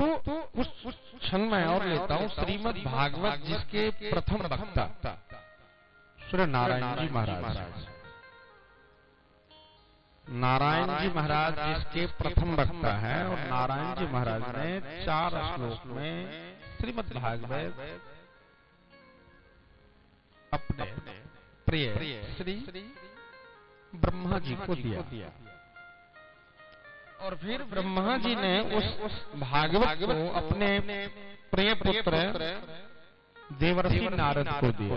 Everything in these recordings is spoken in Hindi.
तो उस क्षण में और लेता हूँ श्रीमद् भागवत जिसके प्रथम वक्ता श्री नारायण जी महाराज, नारायण जी महाराज जिसके प्रथम वक्ता है, और नारायण जी महाराज ने 4 श्लोक में श्रीमद् भागवत अपने प्रिय श्री ब्रह्मा जी को दिया। और फिर ब्रह्मा जी ने उस भागवत को अपने प्रिय पुत्र देवर्षि नारद को दिया।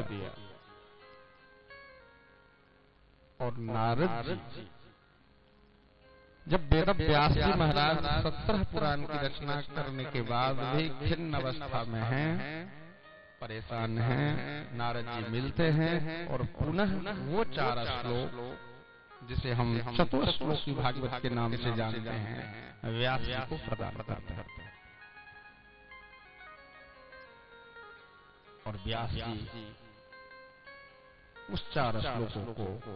और नारद जी जब वेद व्यास जी महाराज 17 पुराण की रचना करने के बाद भी खिन्न अवस्था में हैं, परेशान हैं, नारद जी मिलते हैं और पुनः वो 4 श्लोक जिसे हम चतुश्लोकी भागवत के नाम से जानते हैं, व्यास जी को प्रदान करते हैं। और व्यास जी उस 4 श्लोकों को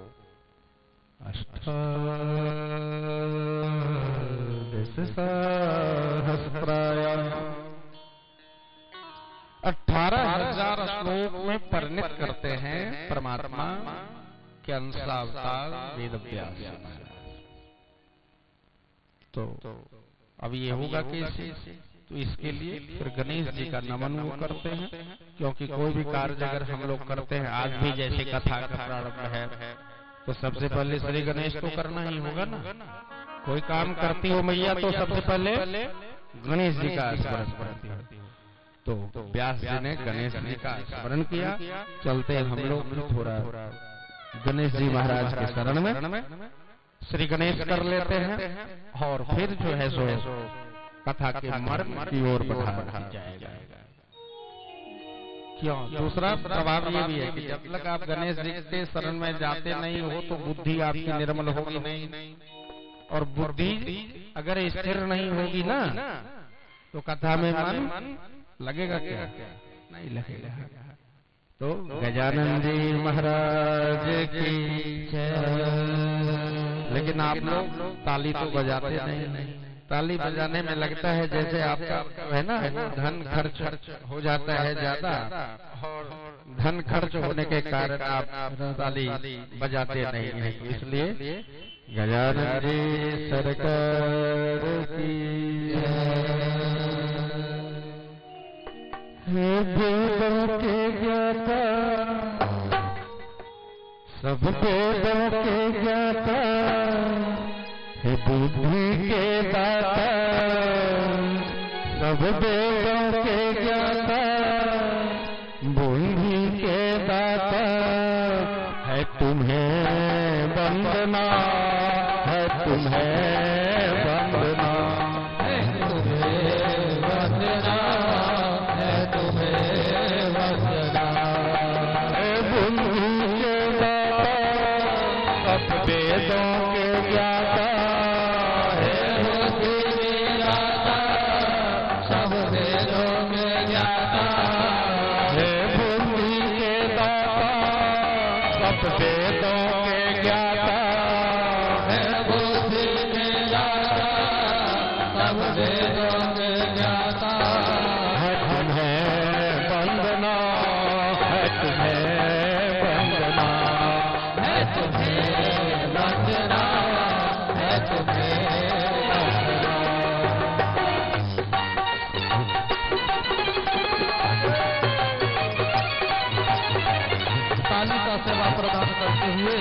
18,000 श्लोक में परिणत करते हैं परमात्मा के अंशावतार वेद व्यास। तो अब ये होगा कैसे? तो इसके लिए फिर गणेश जी का नमन वो करते हैं, क्योंकि कोई भी कार्य अगर हम लोग करते हैं, आज भी जैसे कथा का प्रारंभ है, तो सबसे पहले श्री गणेश तो करना ही होगा ना। कोई काम करती हो मैया तो सबसे पहले गणेश जी का स्मरण करती हो। तो व्यास जी ने गणेश जी का स्मरण किया। चलते हम लोग थोड़ा गणेश जी महाराज के शरण में श्री गणेश कर लेते हैं, और फिर जो है सो कथा के मर्म की ओर बढ़ा जाएगा। क्यों? दूसरा प्रभाव ये भी है कि जब तक आप गणेश जी के शरण में जाते नहीं हो तो बुद्धि आपकी निर्मल होगी नहीं, और बुद्धि अगर स्थिर नहीं होगी ना तो कथा में मन लगेगा क्या? नहीं लगेगा। तो गजानन जी महाराज की जय। लेकिन आप लोग ताली तो बजाते नहीं। ताली बजाने में लगता है जैसे आपका है ना धन खर्च हो जाता है ज्यादा, और धन खर्च होने के कारण आप ताली बजाते नहीं हैं। इसलिए गजानन जी सरकार की वेदों के ज्ञाता, सब वेदों के ज्ञाता, हे बुद्धि के दाता, सब वेदों के ज्ञाता, बुद्धि के दाता, है तुम्हें वंदना, है तुम्हें वंदना, है तुम्हें वंदना, है तुम्हें वंदना, है बुद्धि के दाता, सब वेदों के ज्ञाता, वेदों के ज्ञाता, है बुद्धि के दाता, सब वेदों के ज्ञाता, है तुम्हें वंदना, है तुम्हें वंदना, है तुम्हें वंदना, है तुम्हें वंदना। ताली का सेवा प्रदान करते हुए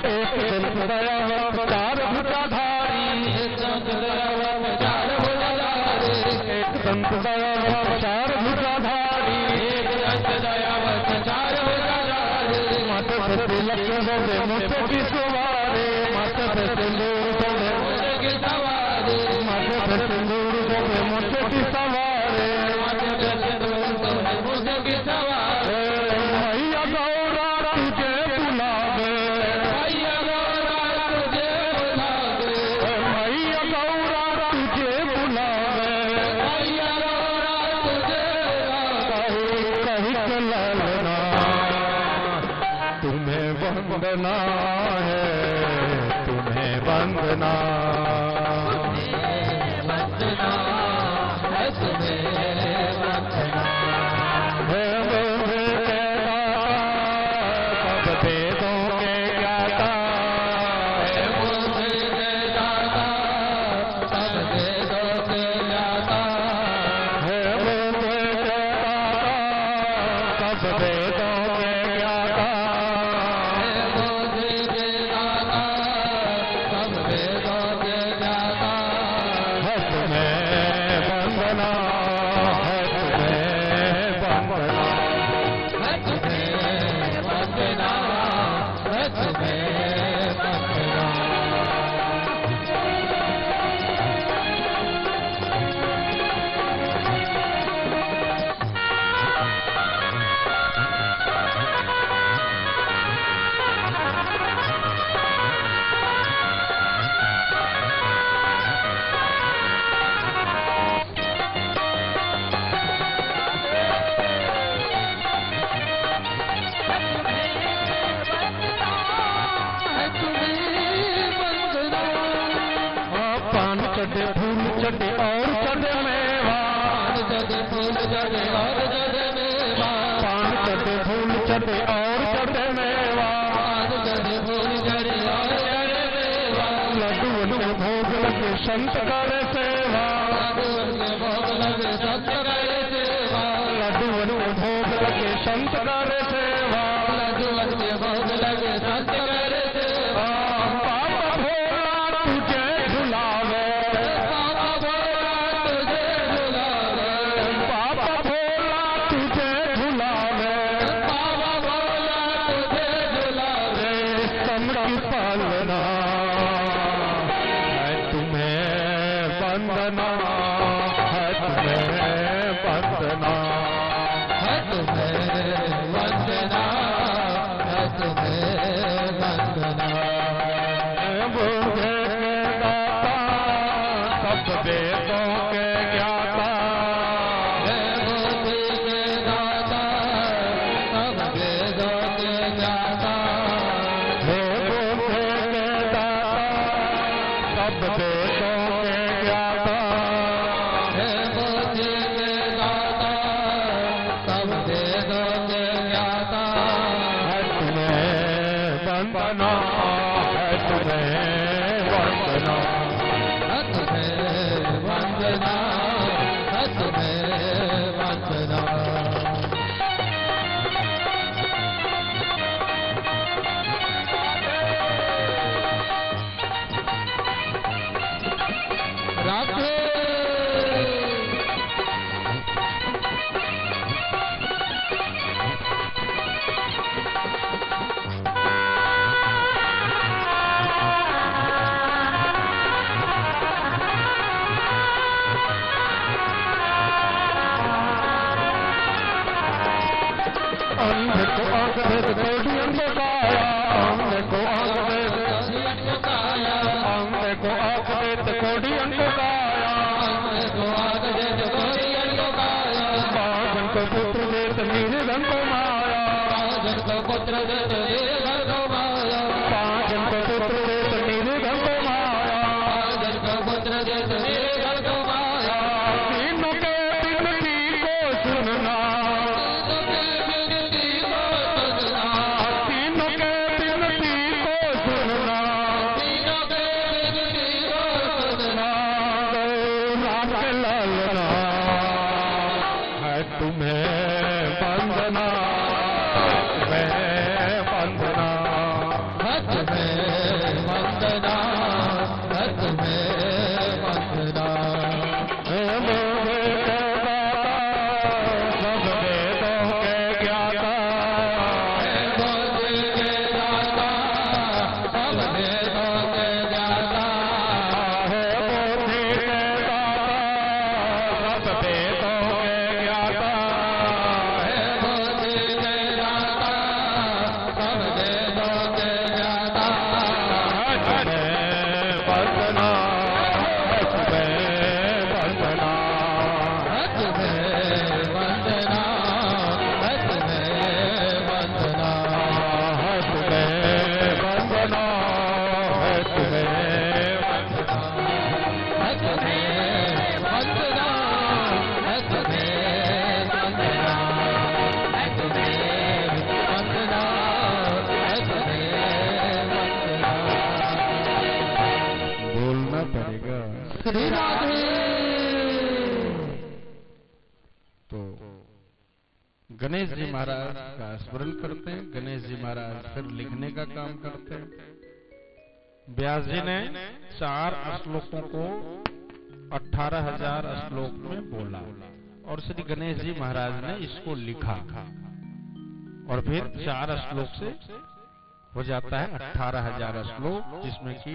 एक दंत अवतार भुजाधारी, एक दंत अवतार भुजाधारी, एक दंत अवतार भुजाधारी, एक दंत अवतार भुजाधारी, मत तिलक होवे मुझ की सवारे, मत सिंदूर होवे मुझ की सवारे, मत सिंदूर होवे मुझ की सवारे, मत सिंदूर होवे मुझ की सवारे। मैया गौरा तुझे बुलावे, मैया गौरा तुझे बुलावे, मैया गौरा तुझे बुलावे, मैया के लालना तुम्हें वंदना है, तुम्हें वंदना, वंदना है तुम्हें वंदना है मुझे सब वेदों के ज्ञाता, है मुझे दाता सब वेदों के ज्ञाता, है मुझे सब वेदों के ज्ञाता, है मुझे दाता सब वेदों के ज्ञाता, है तुम्हें वंदना, है तुम्हें वंदना, है तुम्हें वंदना, है तुम्हें वंदना। पान चढ़े फूल चढ़े और चढ़े मेवा, जदे फूल जदे और जदे मेवा, पान चढ़े फूल चढ़े और चढ़े मेवा, जदे फूल जदे और जदे मेवा, लड्डू के भोग लगे संत करे सेवा, लड्डू के भोग लगे संत करे सेवा, लड्डू के भोग लगे संत करे सेवा, लड्डू के भोग लगे संत करे सेवा, पापा भोला तुझे झुलावे, पापा भोला तुझे झुलावे, पापा भोला तुझे झुलावे, पापा भोला तुझे झुलावे, स्तंभ की पालना है तुम्हें वंदना, है तुम्हें वंदना, है तुम्हें वंदना, है तुम्हें वंदना। मुझे दाता सब वेदों के ज्ञाता, है बुद्धि के दाता सब वेदों के ज्ञाता, हे मुझे दाता सब वेदों के ज्ञाता, है बुद्धि के दाता सब वेदों के ज्ञाता, है तुम्हें वंदना, है तुम्हें वंदना, है तुम्हें वंदना, है तुम्हें वंदना। राधे अंधे को आंख भेद कोढ़ी अंधकाया, अंधे को आंख भेद, अंधे को आंख भेद कोढ़ी अंधकाया, बाजन को पुत्र देत निर्धन को माया, पाजन को पुत्र देत निर्धन को माया, बाजन को पुत्र देत निर्धन को माया, पाजन को पुत्र देत निर्धन को माया, तीनों के विनती को सुनना, तीनों के विनती को सुनना, राम के लालना है तुम्हें वंदना, मैं वंदना, है तुम्हें वंदना, है तुम्हें वंदना। मुझे सब वेदों के ज्ञाता, है बुद्धि के दाता सब वेदों के ज्ञाता, है बुद्धि के दाता सब वेदों के ज्ञाता, है बुद्धि के दाता सब वेदों के ज्ञाता, वंदना, तुम्हें वंदना, है तुम्हें वंदना, है तुम्हें श्री राधे। तो गणेश जी महाराज का स्मरण करते हैं। गणेश जी महाराज फिर लिखने का काम करते हैं। व्यास जी ने 4 श्लोकों को 18,000 श्लोक में बोला और श्री गणेश जी महाराज ने इसको लिखा और फिर 4 श्लोक से हो जाता है 18,000 श्लोक, जिसमें कि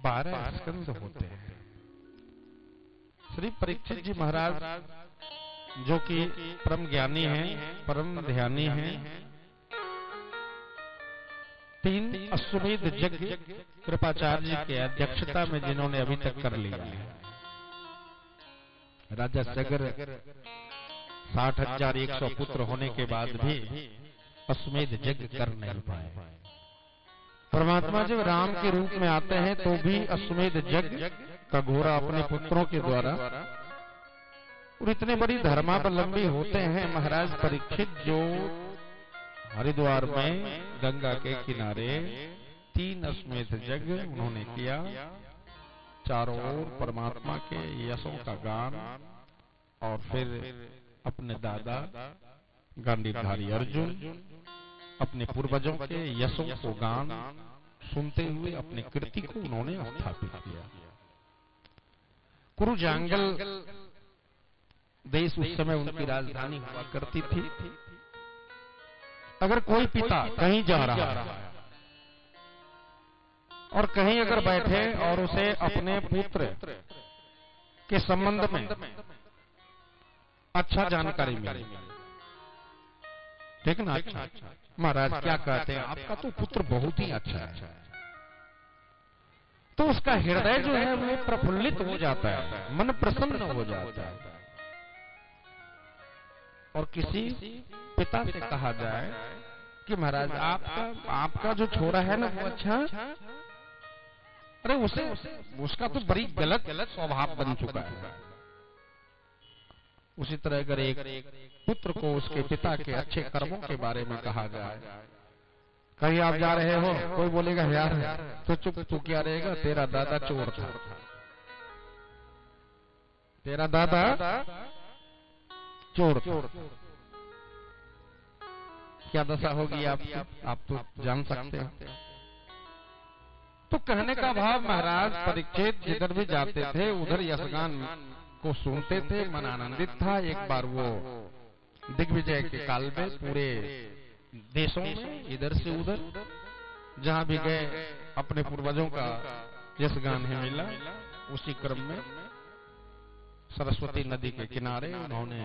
12 स्कंद होते हैं। श्री परीक्षित जी महाराज जो कि परम ज्ञानी हैं, परम ध्यानी हैं, 3 अश्वमेध यज्ञ कृपाचार्य जी के अध्यक्षता में जिन्होंने अभी तक कर लिया है। राजा सगर 60,100 पुत्र होने के बाद भी अश्वमेध यज्ञ कर नहीं पाए। परमात्मा जब राम के रूप में आते हैं तो भी अश्वमेध यज्ञ का घोड़ा अपने पुत्रों के द्वारा, और इतने बड़ी धर्मावलंबी होते हैं महाराज परीक्षित, जो हरिद्वार में गंगा के किनारे 3 अश्वमेध यज्ञ उन्होंने किया। चारों ओर परमात्मा के यशों का गान, और फिर अपने दादा गांडीवधारी अर्जुन अपने पूर्वजों के यशों को गान सुनते हुए अपने कृति को उन्होंने स्थापित किया। कुरुजांगल देश उस समय उनकी राजधानी हुआ करती थी। अगर कोई पिता कहीं जा रहा है और कहीं अगर बैठे और उसे अपने पुत्र के संबंध में अच्छा जानकारी मिले, ठीक ना, अच्छा महाराज क्या कहते हैं, आपका तो पुत्र बहुत ही अच्छा है, तो उसका हृदय जो है वो प्रफुल्लित हो जाता है, मन प्रसन्न हो जाता है। और किसी पिता से कहा जाए कि महाराज आपका जो छोरा है ना वो अच्छा, अरे उसका तो बड़ी गलत स्वभाव बन चुका है। उसी तरह अगर एक पुत्र को उसके पिता के अच्छे कर्मों के बारे में कहा जाए, कहीं आप जा रहे हो, कोई बोलेगा यार तो चुप, तू क्या रहेगा, तेरा दादा चोर था, तेरा दादा चोर था, क्या दशा होगी आप तो जान सकते हैं। तो कहने का भाव महाराज परीक्षित जिधर भी जाते थे उधर यशगान को सुनते थे, मन आनंदित था। एक बार वो दिग्विजय के काल में पूरे देशों में इधर से उधर जहां भी गए अपने पूर्वजों का यशगान ही मिला। उसी क्रम में सरस्वती नदी के किनारे उन्होंने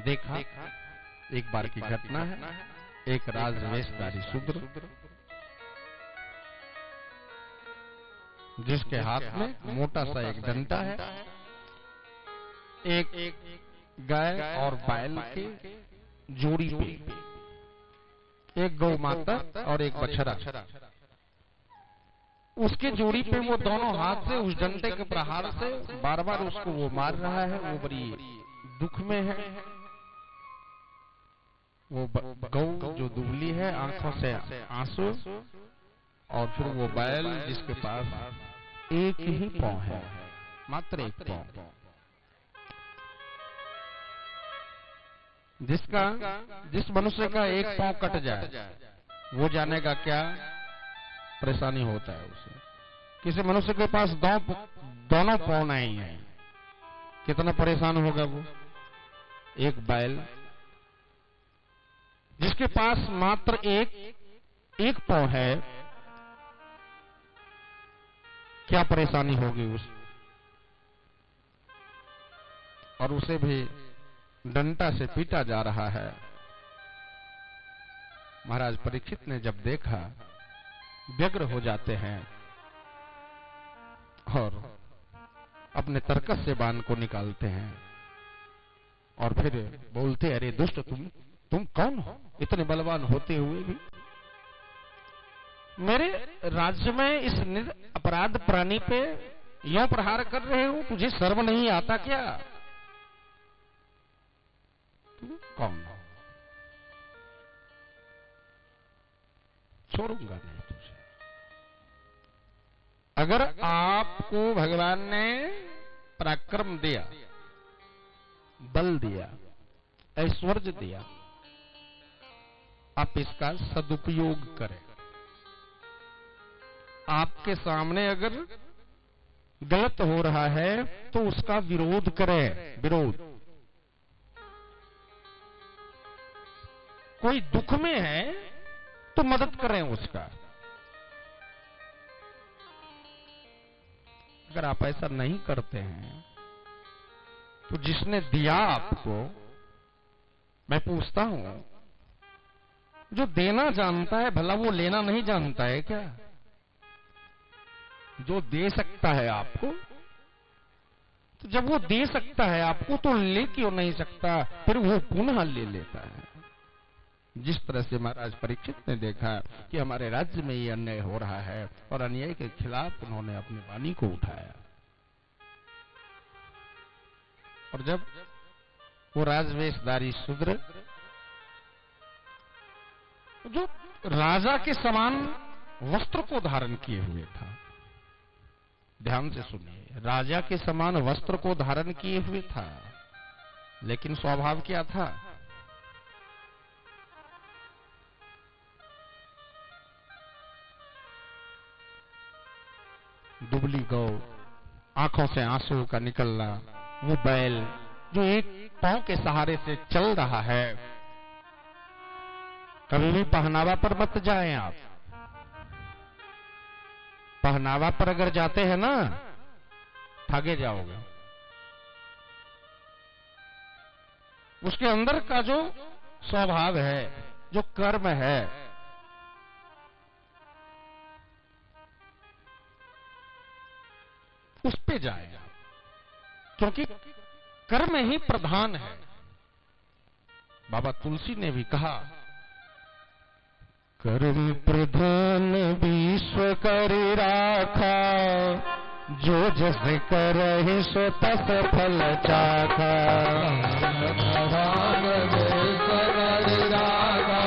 देखा, एक बार की घटना है, एक राजवेशधारी शूद्र जिसके हाथ में मोटा सा एक डंडा है, एक गाय और बैल के जोड़ी पे एक गौ माता और एक बछड़ा, उसके जोड़ी पे वो दोनों हाथ से उस डंडे के प्रहार से बार बार उसको वो मार रहा है। वो बड़ी दुख में है। वो गौ जो दुबली है, आंखों से आंसू, और फिर वो बैल जिसके पास एक ही पांव है, मात्र एक पांव, जिस मनुष्य का एक पांव कट जाए वो जानेगा क्या परेशानी होता है उसे। किसी मनुष्य के पास दोनों पांव नहीं है, कितना परेशान होगा वो। एक बैल जिसके पास मात्र एक पांव है, क्या परेशानी होगी और उसे भी डंडा से पीटा जा रहा है। महाराज परीक्षित ने जब देखा व्यग्र हो जाते हैं और अपने तरकस से बाण को निकालते हैं और फिर बोलते, अरे दुष्ट, तुम कौन हो, इतने बलवान होते हुए भी मेरे राज्य में इस अपराध प्राणी पे यूं प्रहार कर रहे हो, तुझे शर्म नहीं आता क्या? तुम कौन हो? छोड़ूंगा नहीं तुझे। अगर आपको भगवान ने पराक्रम दिया, बल दिया, ऐश्वर्य दिया, आप इसका सदुपयोग करें। आपके सामने अगर गलत हो रहा है तो उसका विरोध करें। विरोध, कोई दुख में है तो मदद करें उसका। अगर आप ऐसा नहीं करते हैं तो जिसने दिया आपको, मैं पूछता हूं, जो देना जानता है भला वो लेना नहीं जानता है क्या? जो दे सकता है आपको, तो जब वो दे सकता है आपको तो ले क्यों नहीं सकता? फिर वो पुनः ले लेता है। जिस तरह से महाराज परीक्षित ने देखा कि हमारे राज्य में ये अन्याय हो रहा है और अन्याय के खिलाफ उन्होंने अपनी वाणी को उठाया, और जब वो राजवेशधारी शूद्र जो राजा के समान वस्त्र को धारण किए हुए था, ध्यान से सुनिए, राजा के समान वस्त्र को धारण किए हुए था, लेकिन स्वभाव क्या था? दुबली गौ, आंखों से आंसू का निकलना, वो बैल जो एक पांव के सहारे से चल रहा है। कभी भी पहनावा पर मत जाएं आप। पहनावा पर अगर जाते हैं ना, ठगे जाओगे। उसके अंदर का जो स्वभाव है, जो कर्म है, उस पे जाएगा, क्योंकि कर्म ही प्रधान है। बाबा तुलसी ने भी कहा, कर्म प्रधान विश्व कर राखा, जो जस करहि सो तस फल चाखा। प्रधान विश्व कर राखा,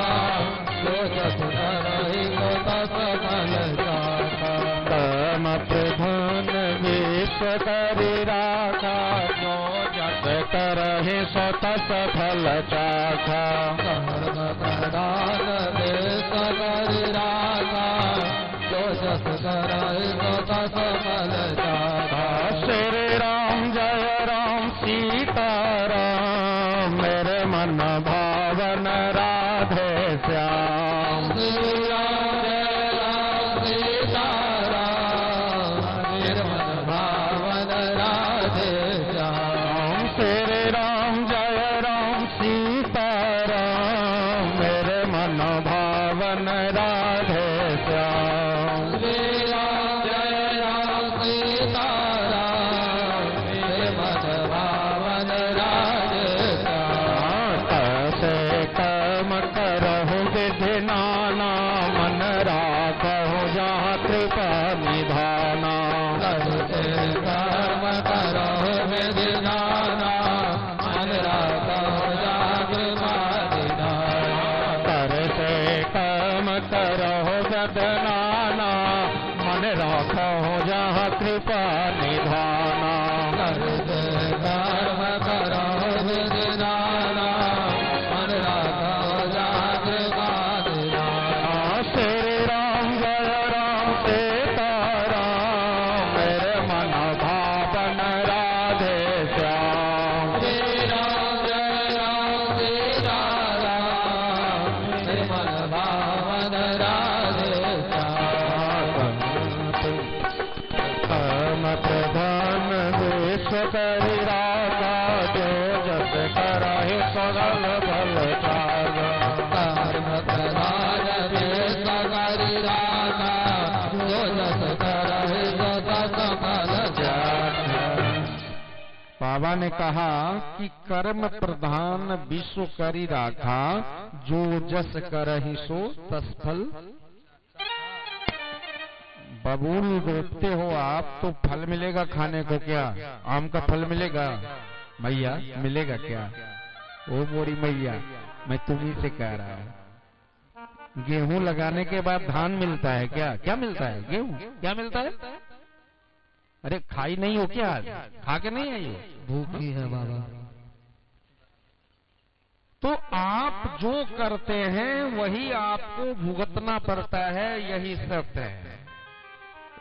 जो जस करहि सो तस फल चाखा। कर्म प्रधान विश्व कर राखा, जो जस करहि सो तस फल चाखा। कर्म प्रधान विश्व कर राखा, जो जस करहि सो तस फल चाखा। श्री राम जय राम सीता राम, मेरे मन भावन राधे श्याम। श्री राम जय राम सीता राम, मेरे मन भावन राधे श्याम। श्री राम जय राम सीता राम, मेरे मन भावन राधे श्याम। श्री राम जय राम सीता राम, मेरे मन भावन राधे श्याम। कैसे कर्म करहु विधि नाना, मन राखहु जहाँ कृपा निधाना। कैसे कर्म करो विधि नाना, मन राखहु जहाँ कृपा निधाना। करसे कर्म करहु विधि नाना, मन राखहु जहाँ कृपा निधाना। कैसे कर्म करो विधि नाना, मन राखहु जहाँ कृपा निधाना। श्री राम जय राम सीता राम, मेरे मन भावन राधे श्याम। श्री राम जय राम सीता राम, मेरे मन भावन राधे श्याम। कर्म प्रधान विश्व कर राखा, जो जस करहि सगल भल चागा। कर्म प्रधान विश्व कर राखा, जो जस करहि सो तस फल चाखा। बाबा ने कहा कि कर्म प्रधान विश्व करी राखा, जो जस करहि सो तस फल। बबूल रोपते हो आप तो फल मिलेगा खाने को क्या? आम का फल मिलेगा? मैया मिलेगा क्या? ओ मोरी मैया, मैं तुम्ही से कह रहा हूं। गेहूं लगाने के बाद धान मिलता है क्या? क्या मिलता है? गेहूं। क्या मिलता है? अरे खाई नहीं हो क्या? आज खा के नहीं आई हो? भूखी है बाबा। तो आप जो करते हैं वही आपको भुगतना पड़ता है, यही सत्य है।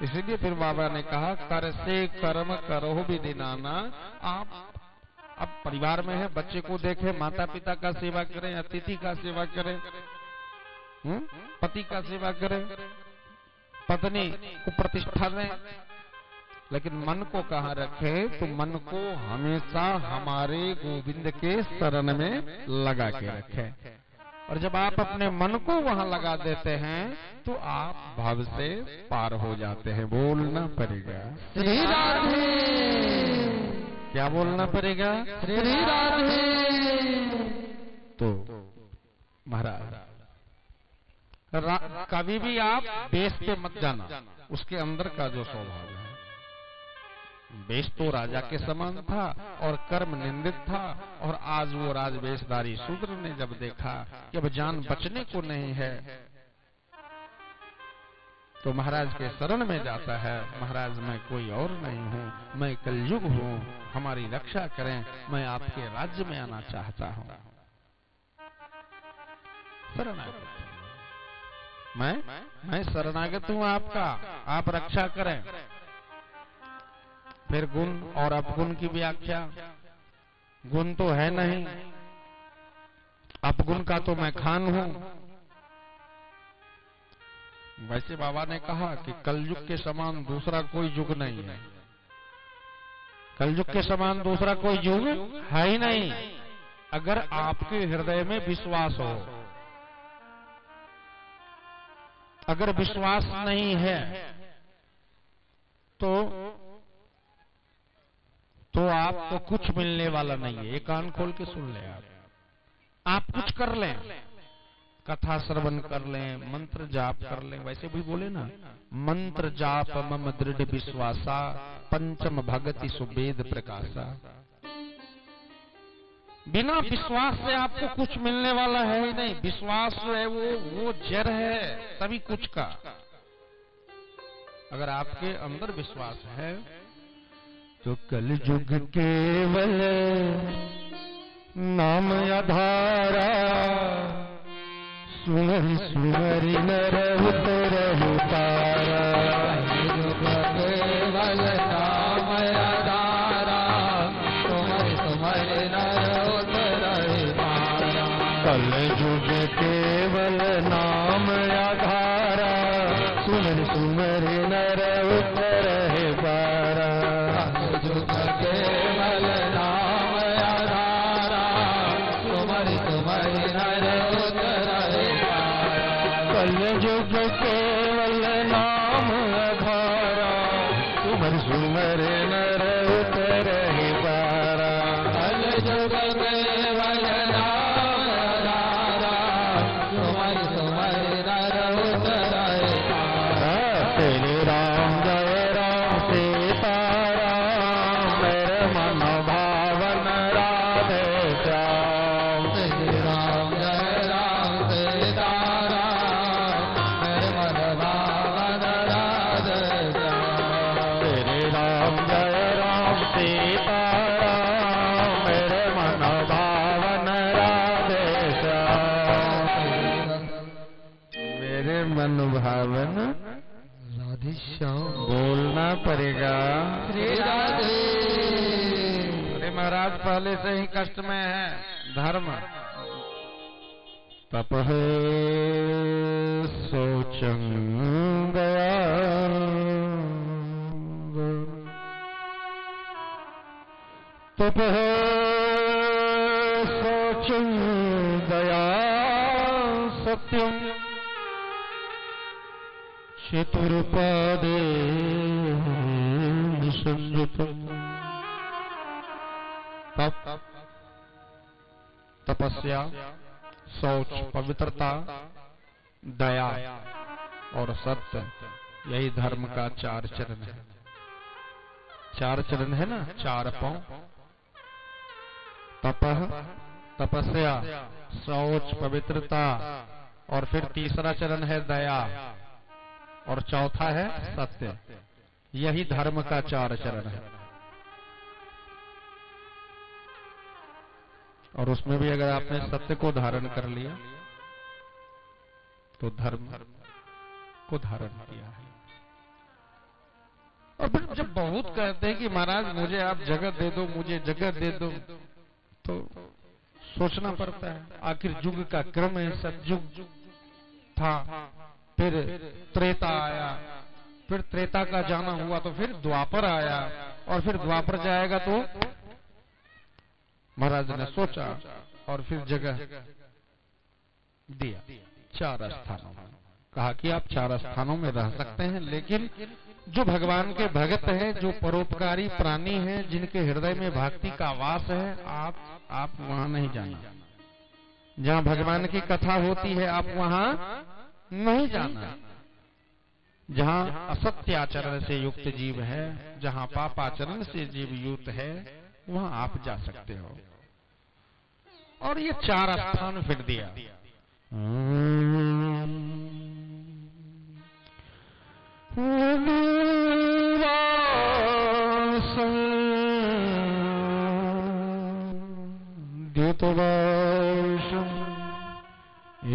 इसलिए फिर बाबा ने कहा कर से कर्म करो भी दिनाना। आप अब परिवार में है, बच्चे को देखें, माता पिता का सेवा करें, अतिथि का सेवा करें, पति का सेवा करें, पत्नी को प्रतिष्ठा दें, लेकिन मन को कहाँ रखें? तो मन को हमेशा हमारे गोविंद के शरण में लगा के रखें। और जब आप अपने मन को वहां लगा देते हैं तो आप भव से पार हो जाते हैं। बोलना पड़ेगा श्री राधे। क्या बोलना पड़ेगा? श्री राधे। तो महाराज कभी भी आप बेस पे मत जाना, उसके अंदर का जो स्वभाव है। बेस तो राजा के समान था और कर्म निंदित था, और आज वो राजवेशधारी शूद्र ने जब देखा कि अब जान बचने को नहीं है, तो महाराज के शरण में जाता है। महाराज मैं कोई और नहीं हूँ, मैं कलयुग हूँ, हमारी रक्षा करें, मैं आपके राज्य में आना चाहता हूँ। शरणागत मैं शरणागत हूँ आपका, आप रक्षा करें। फिर गुण और अपगुण की व्याख्या। गुण तो है नहीं, अपगुण का तो मैं खान हूं। वैसे बाबा ने कहा कि कलयुग के समान दूसरा कोई युग नहीं है। कलयुग के समान दूसरा कोई युग है ही नहीं। अगर आपके हृदय में विश्वास हो, अगर विश्वास नहीं है तो आपको कुछ मिलने वाला नहीं है। एक कान खोल के सुन ले। आप कुछ कर लें, कथा श्रवण कर लें, मंत्र जाप कर लें। वैसे भी बोले ना, मंत्र जाप मम दृढ़ विश्वासा, पंचम भगति सुवेद प्रकाशा। बिना विश्वास से आपको कुछ मिलने वाला है ही नहीं। विश्वास जो है वो जड़ है सभी कुछ का। अगर आपके अंदर विश्वास है तो कलयुग केवल नाम आधारा, सुमरि सुमरि नर उतरहि पारा। कलयुग केवल नाम आधारा, सुमरि सुमरि नर उतरहि पारा। कलयुग केवल नाम आधारा, सुमरि सुमरि नर उतरहि पारा। कलयुग केवल नाम आधारा, सुमरि सुमरि नर उतरहि पारा। कलयुग केवल नाम आधारा, सुमरि सुमरि नर उतरहि पारा। कलयुग केवल नाम आधारा, सुमरि सुमरि नर उतरहि पारा। तेरे राम जय राम सीताराम, मेरे मन भावन राधे श्याम। श्री राम जय राम सीताराम, मेरे मन भावन राधे श्याम। तेरे राम जय राम सीताराम, मेरे मन भावन राधे श्याम। मेरे मन भावन राधे श्याम। बोलना पड़ेगा श्री राधे। अरे महाराज पहले से ही कष्ट में है। धर्म तपः शौचं गया, तपः शौचं गया सत्यम, चतुर्पादे संयुतम्। तपस्या, शौच, पवित्रता, दया और सत्य, यही धर्म का चार चरण है। चार चरण है ना, चार पांव। तपः तपस्या, शौच, पवित्रता और फिर तीसरा चरण है दया, और चौथा है सत्य। यही धर्म का 4 चरण है। और उसमें भी अगर आपने सत्य को धारण कर लिया तो धर्म को धारण किया है। और फिर जब बहुत कहते हैं कि महाराज मुझे आप जगह दे दो, मुझे जगह दे दो, तो सोचना पड़ता है आखिर युग का क्रम है। सतयुग था, फिर त्रेता आया, फिर त्रेता का जाना हुआ तो फिर द्वापर आया, और फिर द्वापर जाएगा तो महाराज ने सोचा और फिर जगह दिया 4 स्थानों में। कहा कि आप 4 स्थानों में रह सकते हैं, लेकिन जो भगवान के भक्त हैं, जो परोपकारी प्राणी हैं, जिनके हृदय में भक्ति का वास है, आप वहां नहीं जाना। जहां भगवान की कथा होती है आप वहां नहीं जाना। जहां असत्य आचरण से युक्त जीव है, जहां पाप आचरण से जीव युक्त है, वहां आप जा सकते हो। और ये 4 स्थान फिर दिया।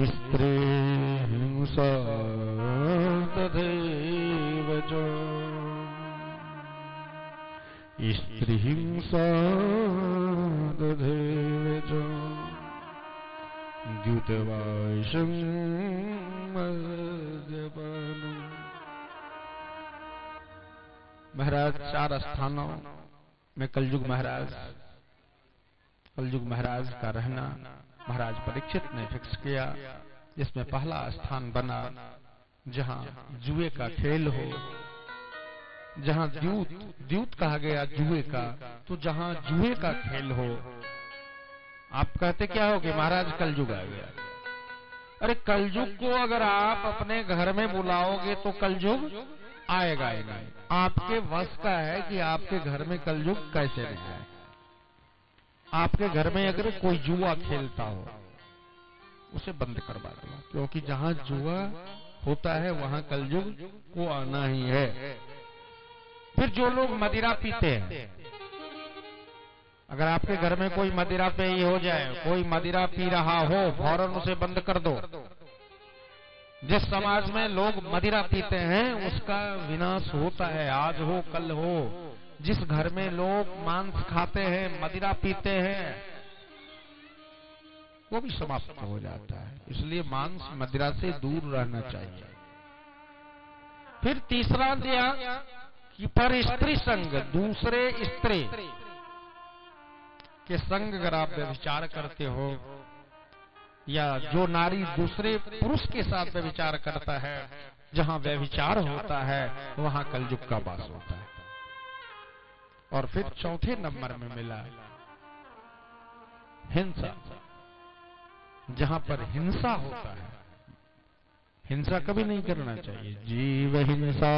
स्त्री हिंसा तथैव च, स्त्री हिंसा तथैव च, द्युतवाशं मद्यपानम्। महाराज 4 स्थानों में कलयुग महाराज का रहना महाराज परीक्षित ने फिक्स किया, जिसमें पहला स्थान बना जहां जुए का खेल हो, जहां द्यूत कहा गया जुए का, तो जहां जुए का खेल हो। आप कहते क्या होगे महाराज कलयुग आ गया। अरे कलयुग को अगर आप अपने घर में बुलाओगे तो कलयुग आएगा ही नहीं। आपके वश का है कि आपके घर में कलयुग कैसे नहीं आए। आपके घर में अगर कोई जुआ खेलता हो उसे बंद करवा दो, क्योंकि जहां जुआ होता है वहां कलयुग को आना ही है। फिर जो लोग मदिरा पीते हैं, अगर आपके घर में कोई मदिरा पे ही हो जाए, कोई मदिरा पी रहा हो, फौरन उसे बंद कर दो। जिस समाज में लोग मदिरा पीते हैं उसका विनाश होता है, आज हो कल हो। जिस घर में लोग मांस खाते हैं, मदिरा पीते हैं, वो भी समाप्त हो जाता है। इसलिए मांस मदिरा से दूर रहना चाहिए। फिर तीसरा दिया कि पर स्त्री संग, दूसरे स्त्री के संग अगर आप व्यभिचार करते हो, या जो नारी दूसरे पुरुष के साथ व्यभिचार करता है, जहां व्यभिचार होता है वहां कलयुग का वास होता है। और फिर चौथे नंबर में मिला हिंसा, जहां पर हिंसा होता है। हिंसा कभी नहीं करना चाहिए। जीव हिंसा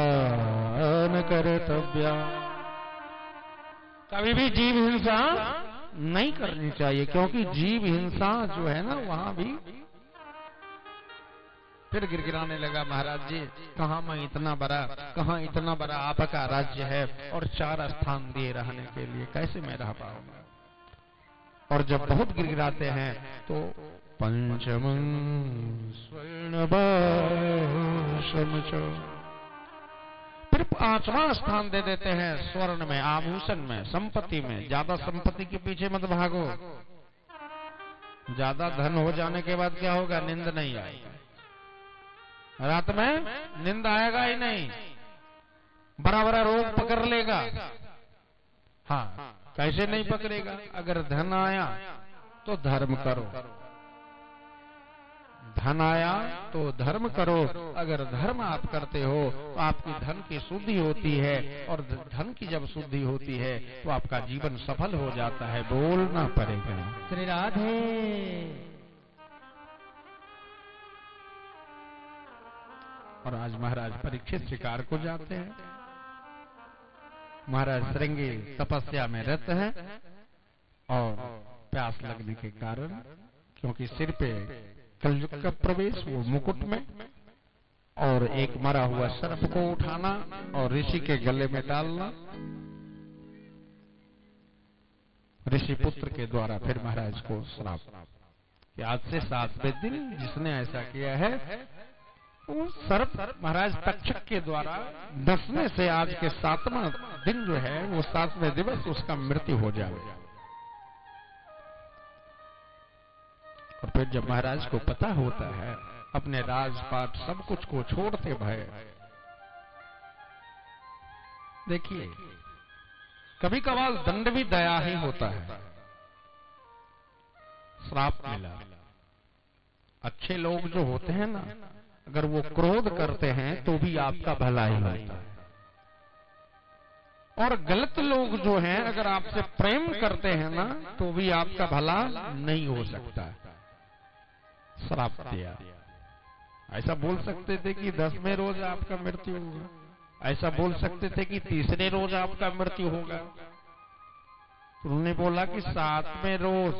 न कर्तव्या, कभी भी जीव हिंसा नहीं करनी चाहिए, क्योंकि जीव हिंसा जो है ना वहां भी। फिर गिरगिराने लगा महाराज जी, कहां मैं इतना बड़ा आपका राज्य है और 4 स्थान दिए रहने के लिए, कैसे मैं रह पाऊंगा। और जब बहुत गिरगिराते हैं तो पंचमं स्वर्ण फिर 5वां स्थान दे देते हैं स्वर्ण में, आभूषण में, संपत्ति में। ज्यादा संपत्ति के पीछे मत भागो। ज्यादा धन हो जाने के बाद क्या होगा, नींद नहीं आएगी। रात में नींद आएगा ही नहीं, बड़ा बड़ा रोग पकड़ लेगा। हाँ, कैसे नहीं पकड़ेगा, अगर धन आया तो धर्म करो, धन आया तो धर्म करो। अगर धर्म आप करते हो तो आपकी धन की शुद्धि होती है, और धन की जब शुद्धि होती है तो आपका जीवन सफल हो जाता है। बोलना पड़ेगा श्री राधे। और आज महाराज परीक्षित शिकार को जाते हैं। महाराज श्रृंगी तपस्या में रहते हैं, और प्यास लगने के कारण, क्योंकि सिर पे कलयुग का प्रवेश वो मुकुट में, और एक मरा हुआ सर्प को उठाना और ऋषि के गले में डालना। ऋषि पुत्र के द्वारा फिर महाराज को श्राप कि आज से 7वें दिन जिसने ऐसा किया है वो सर्प महाराज तक्षक के द्वारा डसने से आज के 7वां दिन जो है वो 7वें दिवस उसका मृत्यु हो जाएगा। और फिर जब महाराज को पता होता है, अपने राजपाट सब कुछ को छोड़ते भय, देखिए कभी कभार दंड भी दया ही होता है। श्राप मिला, अच्छे लोग जो होते हैं ना, अगर वो क्रोध करते हैं तो भी आपका भला ही होता है, और गलत लोग जो हैं अगर आपसे प्रेम करते हैं ना तो भी आपका भला नहीं हो सकता है। श्राप दिया, ऐसा बोल सकते थे कि 10वें रोज आपका मृत्यु होगा, ऐसा बोल सकते थे कि 3रे रोज आपका मृत्यु होगा। तो उन्होंने बोला कि 7वें रोज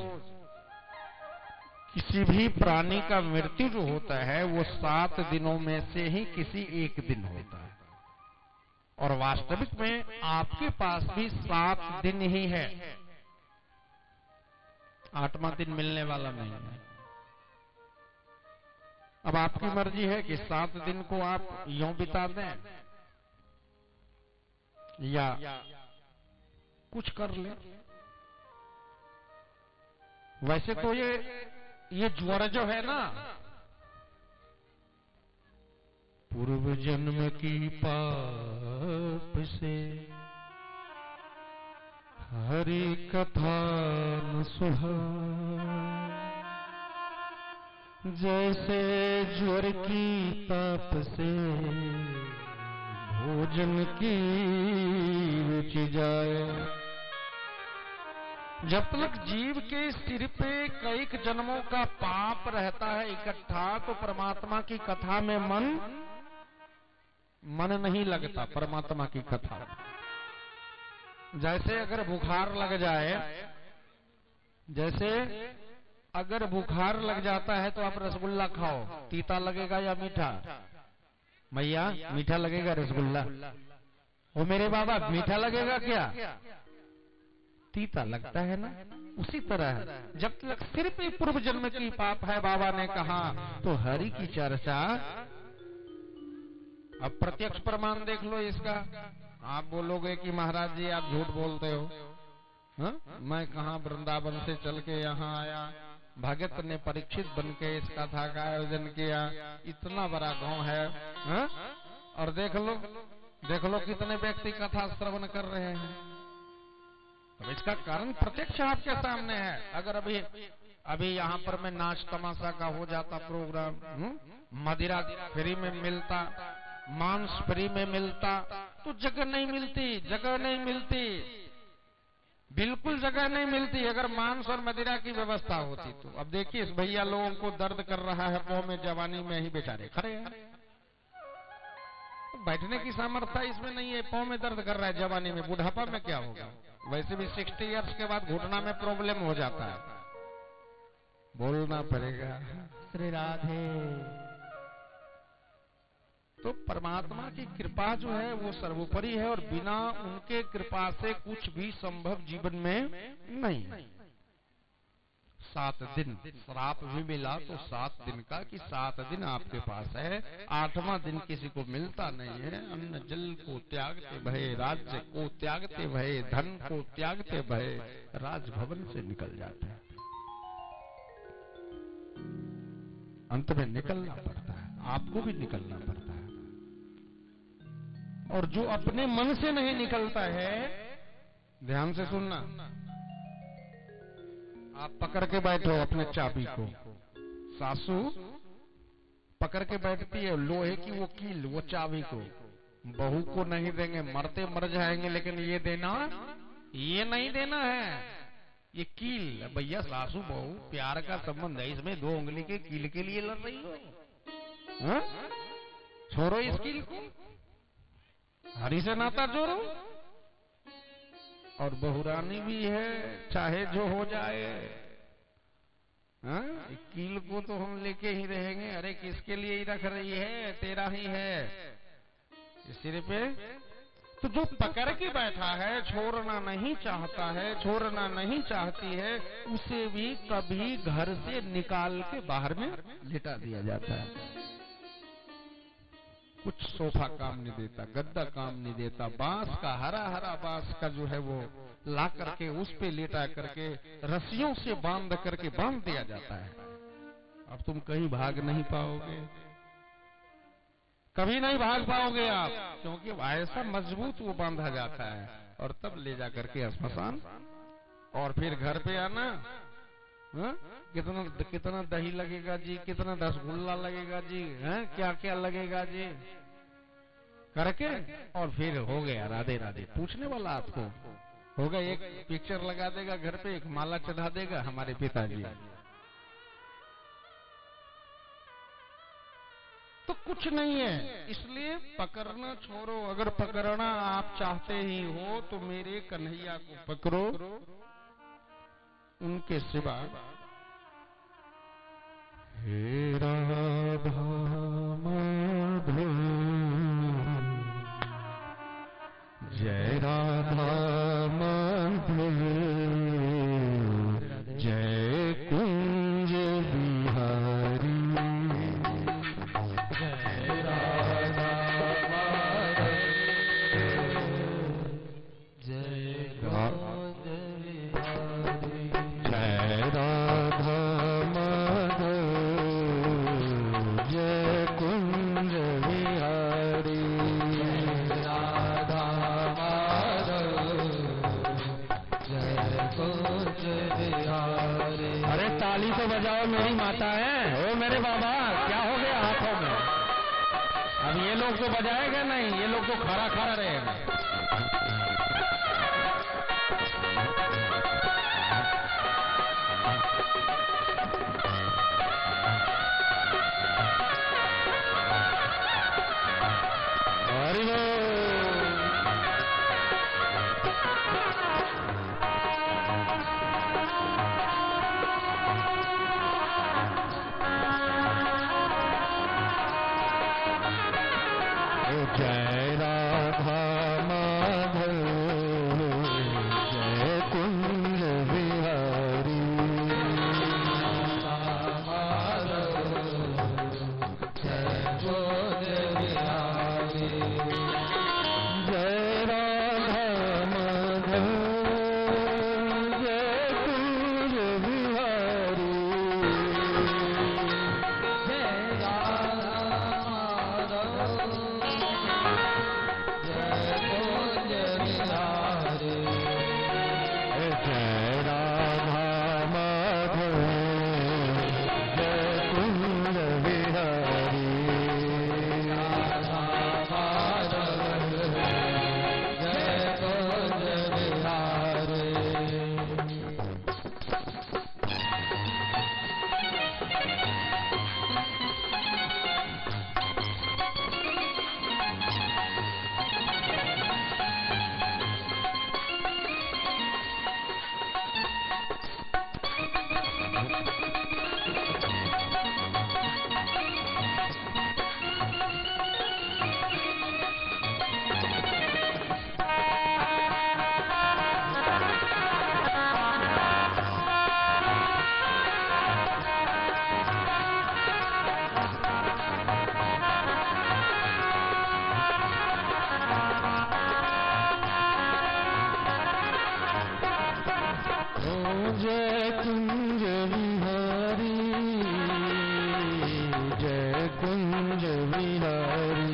किसी भी प्राणी का मृत्यु जो होता है वो 7 दिनों में से ही किसी एक दिन होता है, और वास्तविक में आपके पास भी 7 दिन ही है, 8वां दिन मिलने वाला नहीं है। अब आपकी मर्जी है कि 7 दिन को आप यूं बिता दें या कुछ कर लें। वैसे तो ये ज्वर जो है ना, पूर्व जन्म की पाप से हरि कथा न सुहाए, जैसे ज्वर की ताप से भोजन की रुचि जाए। जब तक जीव के सिर पे कई जन्मों का पाप रहता है इकट्ठा, तो परमात्मा की कथा में मन नहीं लगता। परमात्मा की कथा जैसे अगर बुखार लग जाए, जैसे अगर बुखार लग जाता है तो आप रसगुल्ला खाओ, तीता लगेगा या मीठा? मैया मीठा लगेगा रसगुल्ला। वो मेरे बाबा मीठा लगेगा क्या? तीता लगता है ना। उसी तरह जब तक सिर्फ पूर्व जन्म की पाप है, बाबा ने कहा, तो हरि की चर्चा। अब प्रत्यक्ष प्रमाण देख लो इसका। आप बोलोगे कि महाराज जी आप झूठ बोलते हो। हा? मैं कहा वृंदावन से चल के यहाँ आया, भगत ने परीक्षित बन के इस कथा का आयोजन किया, इतना बड़ा गांव है, हा? और देख लो कितने व्यक्ति कथा श्रवण कर रहे हैं। तो इसका कारण प्रत्यक्ष आपके सामने है। अगर अभी यहाँ पर मैं नाच तमाशा का हो जाता प्रोग्राम, मदिरा फ्री में मिलता, मांस फ्री में मिलता, तो जगह नहीं मिलती, बिल्कुल जगह नहीं मिलती अगर मांस और मदिरा की व्यवस्था होती तो। अब देखिए इस भैया लोगों को दर्द कर रहा है पांव में, जवानी में ही बेचारे खड़े हैं, बैठने की सामर्थ्य इसमें नहीं है, पांव में दर्द कर रहा है जवानी में, बुढ़ापा में क्या होगा? वैसे भी 60 इयर्स के बाद घुटना में प्रॉब्लम हो जाता है, बोलना पड़ेगा श्री राधे। तो परमात्मा की कृपा जो है वो सर्वोपरि है, और बिना उनके कृपा से कुछ भी संभव जीवन में नहीं। 7 दिन श्राप भी मिला तो 7 दिन का, कि 7 दिन आपके पास है, 8वां दिन किसी को मिलता नहीं है। अन्न जल को त्यागते भय, राज्य को त्यागते भय, धन को त्यागते भय, राजभवन से निकल जाते हैं। अंत में निकलना पड़ता है, आपको भी निकलना पड़ता है। और जो अपने मन से नहीं निकलता है, ध्यान से सुनना, आप पकड़ के बैठो अपने चाबी को, सासू पकड़ के बैठती है लोहे की वो कील, वो चाबी को, बहू को नहीं देंगे, मरते मर जाएंगे, लेकिन ये नहीं देना है, ये कील। भैया सासू बहू प्यार का संबंध है, इसमें 2 उंगली के कील के लिए लड़ रही हो? हा? छोड़ो इस कील को, हरि से नाता जोड़ो। और बहुरानी भी है, चाहे जो हो जाए, हाँ, कील को तो हम लेके ही रहेंगे। अरे किसके लिए ही रख रही है, तेरा ही है इस सिर पे। तो जो पकड़ के बैठा है, छोड़ना नहीं चाहता है, छोड़ना नहीं चाहती है, उसे भी कभी घर से निकाल के बाहर में लिटा दिया जाता है। कुछ सोफा काम नहीं देता, गद्दा काम नहीं देता, बांस का हरा हरा बांस का जो है वो ला करके उस पे लेटा करके रस्सियों से बांध करके बांध दिया जाता है। अब तुम कहीं भाग नहीं पाओगे, कभी नहीं भाग पाओगे आप, क्योंकि ऐसा मजबूत वो बांधा जाता है। और तब ले जा करके श्मशान, और फिर घर पे आना। हाँ? कितना दही लगेगा जी, कितना रसगुल्ला लगेगा जी, हैं? क्या क्या लगेगा जी करके, और फिर हो गया राधे राधे। पूछने वाला आपको होगा, एक पिक्चर लगा देगा घर पे, एक माला चढ़ा देगा हमारे पिताजी। तो कुछ नहीं है, इसलिए पकड़ना छोड़ो। अगर पकड़ना आप चाहते ही हो तो मेरे कन्हैया को पकड़ो, उनके सिवा। हे राधा माधव, जय राधा माधव, जय कुंज बिहारी, जय राधा माधव, जय कुंज बिहारी, जय राधा तो बजाओ मेरी माता है। ओ मेरे बाबा, क्या हो गया हाथों में? अब ये लोग तो बजाएगा नहीं, ये लोग तो खड़ा खड़ा रहेगा। हरि बोल। जय राधा माधव, जय कुंज बिहारी, जय कुंज बिहारी, जय राधा माधव, जय कुंज बिहारी, जय राधा माधव, जय कुंज बिहारी, जय कुंज बिहारी, जय कुंज बिहारी,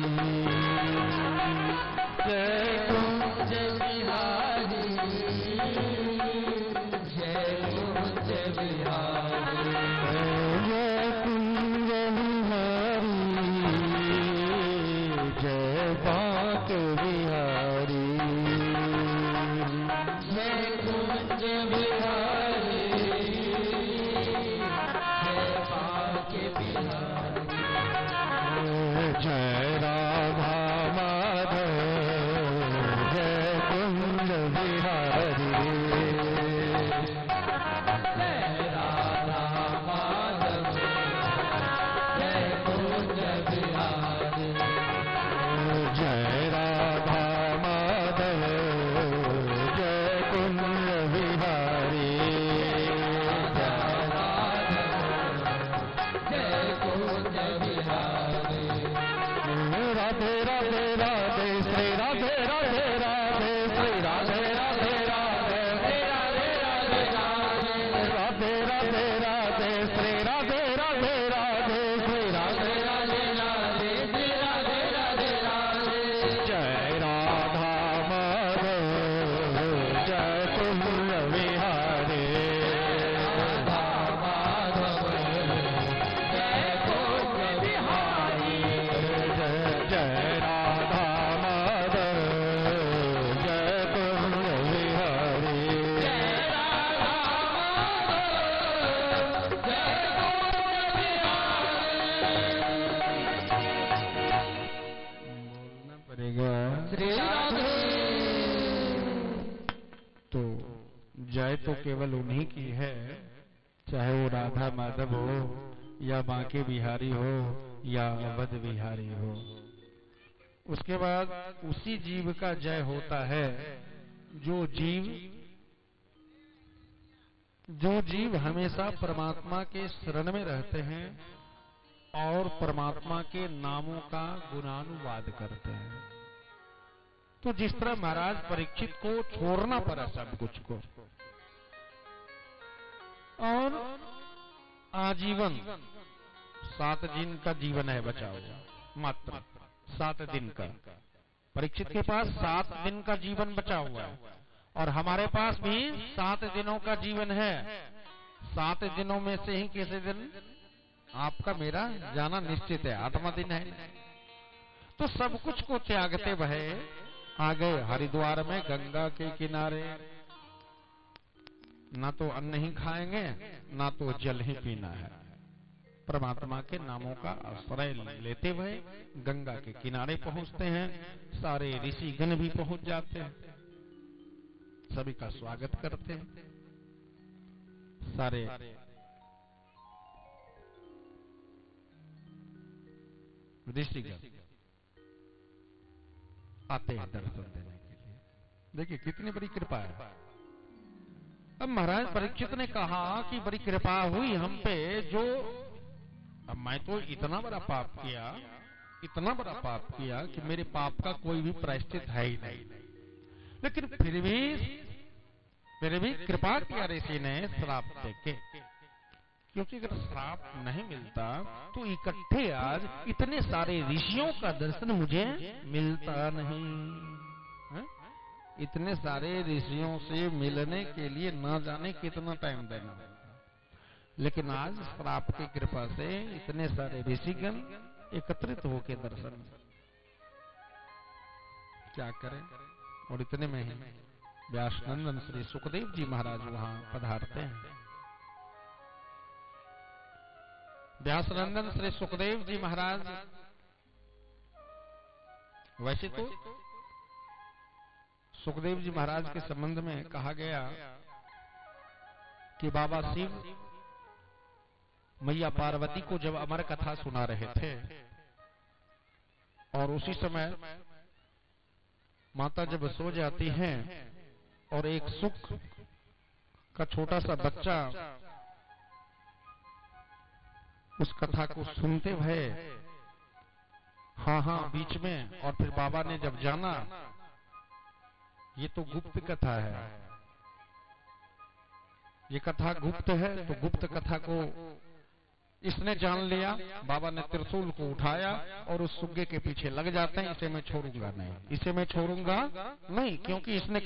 जय कुंज बिहारी, जय कुंज बिहारी, जय बांक बिहारी, जय कुंज बिहारी, जय राधा माधव, जय कुंज बिहारी, जय राधा राधे राधे राधे श्री राधे राधे राधे श्री राधे राधे राधे श्री राधे राधे राधे राधे राधे श्री राधे राधे राधे श्री राधे राधे राधे श्री राधे राधे राधे जय राधा माधव जय कुंज विहारी राधा माधव जय कुंज विहारी जय राधा माधव जय कुंज विहारी जय राधा माधव जय कुंज विहारी बोलना पड़ेगा श्री राधे। तो जय तो केवल उन्हीं की है, चाहे वो राधा माधव हो या बांके बिहारी हो या अवध बिहारी हो। उसके बाद उसी जीव का जय होता है जो जीव हमेशा परमात्मा के शरण में रहते हैं और परमात्मा के नामों का गुणानुवाद करते हैं। तो जिस तरह महाराज परीक्षित को छोड़ना पड़ा सब कुछ को और आजीवन 7 दिन का जीवन है बचा हुआ, मात्र 7 दिन का। परीक्षित के पास 7 दिन का जीवन बचा हुआ है और हमारे पास भी 7 दिनों का जीवन है। 7 दिनों में से ही किसी दिन आपका मेरा जाना निश्चित है, 8वां दिन है। तो सब कुछ को त्यागते हुए आ गए हरिद्वार में गंगा के किनारे। ना तो अन्न ही खाएंगे ना तो जल ही पीना है। परमात्मा के नामों का आश्रय लेते हुए गंगा के किनारे पहुंचते हैं। सारे ऋषिगण भी पहुंच जाते हैं, सभी का स्वागत करते हैं। सारे ऋषिगण आते हैं दर्शन देने के लिए। देखिए कितनी बड़ी कृपा है। अब महाराज परीक्षित ने कहा कि बड़ी कृपा हुई हम पे, जो अब मैं तो इतना बड़ा पाप किया कि मेरे पाप का कोई भी प्रायश्चित है ही नहीं, लेकिन फिर भी कृपा किया ऋषि ने श्राप देके। क्योंकि अगर श्राप नहीं मिलता तो इकट्ठे आज इतने सारे ऋषियों का दर्शन मुझे मिलता नहीं। इतने सारे ऋषियों से मिलने के लिए ना जाने कितना टाइम देना होगा, लेकिन आज श्राप की कृपा से इतने सारे ऋषिगण एकत्रित होकर दर्शन क्या करें। और इतने में ही व्यासनंदन श्री सुखदेव जी महाराज वहां पधारते हैं। व्यासनंदन श्री सुखदेव जी महाराज, वैसे तो सुखदेव जी महाराज के संबंध में कहा गया कि बाबा शिव मैया पार्वती को जब अमर कथा सुना रहे थे और उसी समय माता जब सो जाती हैं और एक सुख का छोटा सा बच्चा उस कथा को सुनते हुए हाँ बीच में, और फिर बाबा ने जब जाना ये तो गुप्त कथा है, ये कथा गुप्त है, तो गुप्त कथा को इसने जान लिया। बाबा ने त्रिशूल को उठाया और उस सुग्गे के पीछे लग जाते हैं। इसे मैं छोड़ूंगा नहीं, क्योंकि इसने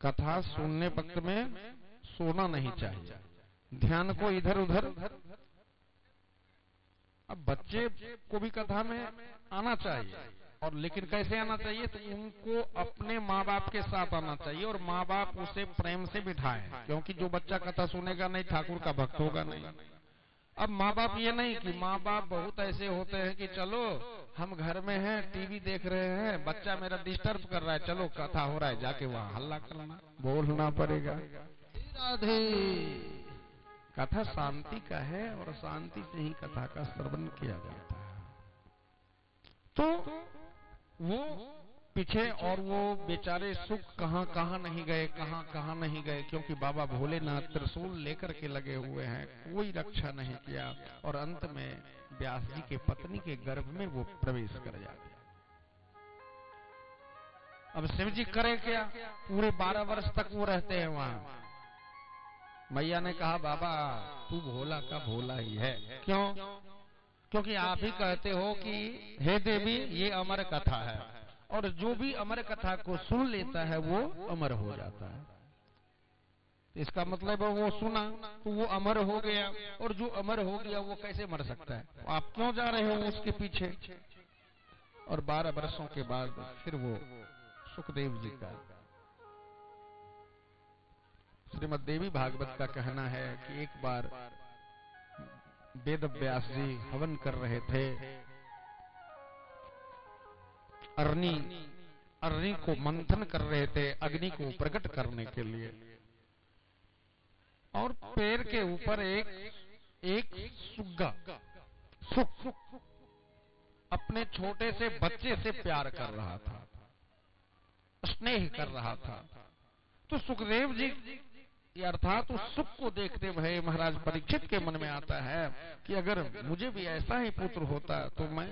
कथा सुनने वक्त में सोना नहीं चाहिए, ध्यान को इधर उधर। अब बच्चे को भी कथा में आना चाहिए, और लेकिन कैसे आना चाहिए, तो उनको अपने माँ बाप के साथ आना चाहिए और माँ बाप उसे प्रेम से बिठाएं, क्योंकि जो बच्चा कथा सुनेगा नहीं ठाकुर का भक्त होगा नहीं। अब माँ बाप ये नहीं कि माँ बाप बहुत ऐसे होते हैं कि चलो हम घर में हैं, टीवी देख रहे हैं, बच्चा मेरा डिस्टर्ब कर रहा है, चलो कथा हो रहा है जाके वहाँ हल्ला करना, बोलना पड़ेगा। राधे कथा शांति का है और शांति से ही कथा का श्रवण किया जाता है। तो वो पीछे, और वो बेचारे सुख कहाँ कहाँ नहीं गए, कहाँ कहाँ नहीं गए, क्योंकि बाबा भोलेनाथ त्रिशूल लेकर के लगे हुए हैं, कोई रक्षा नहीं किया, और अंत में व्यास जी के पत्नी के गर्भ में वो प्रवेश कर जाते। अब शिव जी करे क्या? पूरे 12 वर्ष तक वो रहते हैं वहां। मैया ने कहा बाबा तू भोला का भोला ही है। क्यों? क्योंकि आप ही कहते हो कि हे देवी ये अमर कथा है, और जो भी अमर कथा को सुन लेता है वो अमर हो जाता है। इसका मतलब है वो सुना तो वो अमर हो गया, और जो अमर हो गया वो कैसे मर सकता है? आप क्यों जा रहे हो उसके पीछे? और 12 वर्षों के बाद फिर वो सुखदेव जी का, श्रीमद् देवी भागवत का कहना है कि एक बार वेद व्यास जी हवन कर रहे थे, अग्नि को मंथन कर रहे थे, अग्नि को प्रकट करने के लिए, और पैर के ऊपर एक सुग्गा अपने छोटे से बच्चे से प्यार कर रहा था, स्नेह कर रहा था। तो सुखदेव जी अर्थात उस सुख को देखते हुए महाराज परीक्षित के मन में आता है कि अगर मुझे भी ऐसा ही पुत्र होता तो मैं,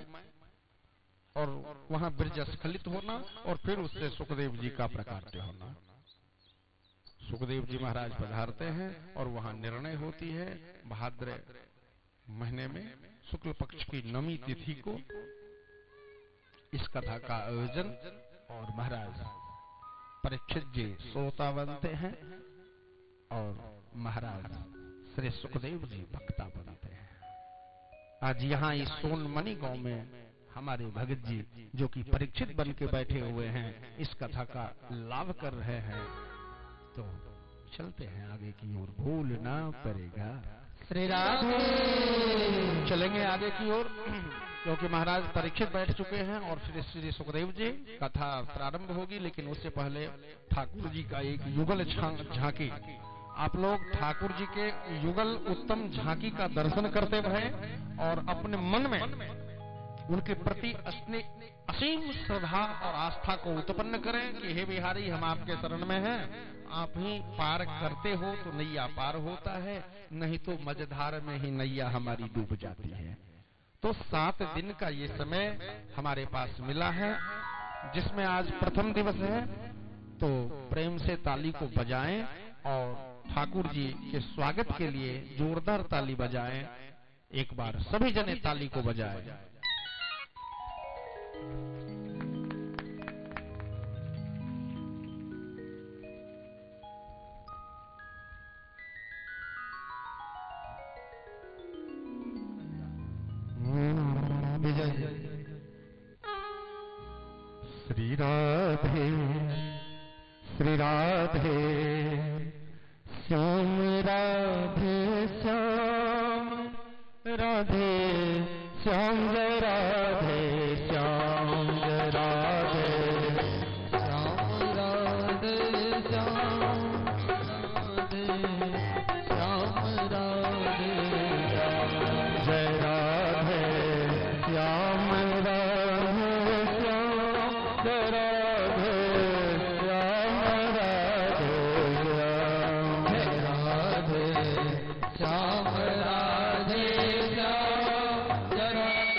और वहां ब्रज स्खलित होना, और फिर उससे सुखदेव जी का प्रकाट्य होना। सुखदेव जी महाराज पधारते हैं और वहां निर्णय होती है भाद्र महीने में शुक्ल पक्ष की नवमी तिथि को इस कथा का आयोजन, और महाराज परीक्षित जी श्रोता बनते हैं और महाराज श्री सुखदेव जी वक्ता बनते हैं। आज यहाँ इस सोनमणि गांव में हमारे भगत जी जो कि परीक्षित बन के बैठे हुए हैं, इस कथा का लाभ कर रहे हैं। तो चलते हैं आगे की ओर, भूलना पड़ेगा श्री राधे। चलेंगे आगे की ओर, क्योंकि महाराज परीक्षित बैठ चुके हैं और फिर श्री सुखदेव जी कथा प्रारंभ होगी। लेकिन उससे पहले ठाकुर जी का एक युगल झांकी, आप लोग ठाकुर जी के युगल उत्तम झांकी का दर्शन करते रहे और अपने मन में उनके प्रति असीम श्रद्धा और आस्था को उत्पन्न करें कि हे बिहारी हम आपके शरण में हैं, आप ही पार करते हो तो नैया पार होता है, नहीं तो मझधार में ही नैया हमारी डूब जाती है। तो 7 दिन का ये समय हमारे पास मिला है, जिसमें आज प्रथम दिवस है। तो प्रेम से ताली को बजाएं और ठाकुर जी के स्वागत के लिए जोरदार ताली बजाएं। एक बार सभी जने ताली को बजाएं। श्री राधे श्री राधे श्याम राधे श्याम राधे श्याम जय राधे श्याम जय राधे श्याम राधे श्याम राधे श्याम राधे जय राधे श्याम राधे श्याम जय राधे श्याम राधे श्याम जय राधे श्याम राधे श्याम जय राधे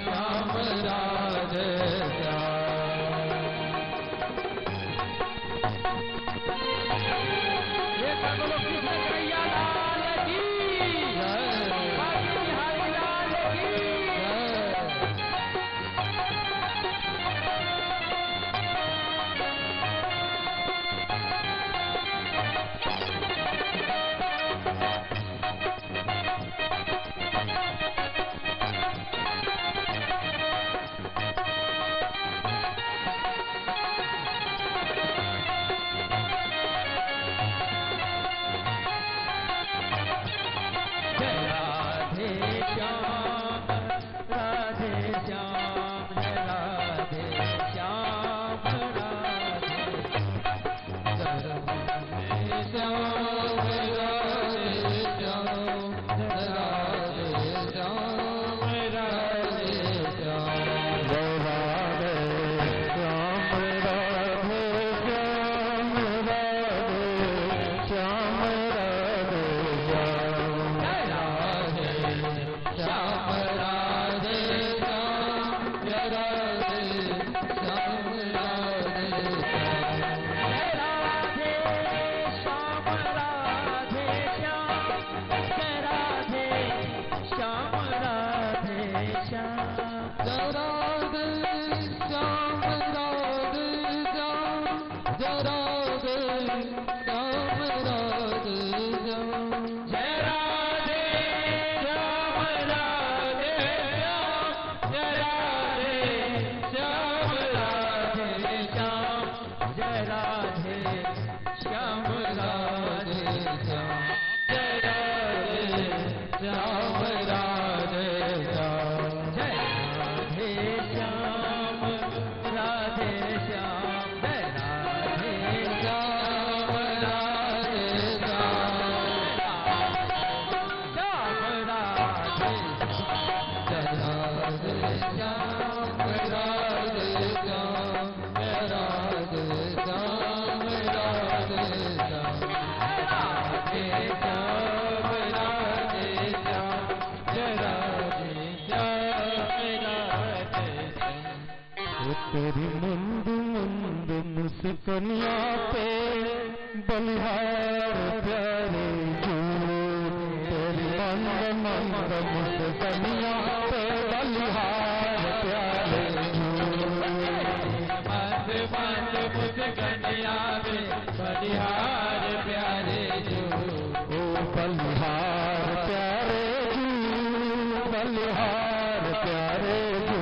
श्याम राधे श्याम। ये सब लोग कृष्ण कन्हैया लाल की जय, बांके बिहारी लाल की जय। श्याम राधे श्याम जय राधे श्याम राधे श्याम जय राधे श्याम राधे श्याम जय राधे श्याम राधे श्याम जय राधे श्याम राधे श्याम जय राधे श्याम राधे श्याम जय राधे श्याम राधे श्याम राधे जय राधे श्याम राधे श्याम जय राधे श्याम राधे श्याम राधे श्याम राधे श्याम जय राधे श्याम राधे श्याम तेरी मुंद मुंद मुस्कनिया पे बलिहार प्यारे जू तेरी मंद मंद मुस्कनिया पे बलिहार प्यारे जू मंद मंद मुस्कनिया पे बलिहार प्यारे जू ओ बलिहार प्यारे जू बलिहार प्यारे जू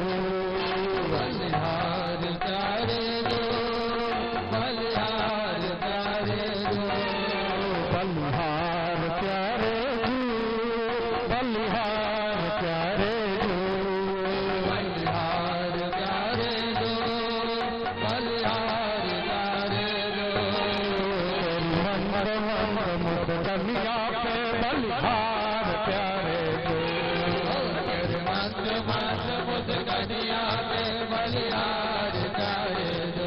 बलिहार प्यारे जो बलिहार प्यारे जो बलिहार प्यारे जू बलिहार प्यारे जू बलिहार प्यारे जो बलिहार प्यारे जो मंद मंद मुस्कनिया पे बलिहार प्यारे जू मंद मंद मुस्कनिया पे बलिहार प्यारे जो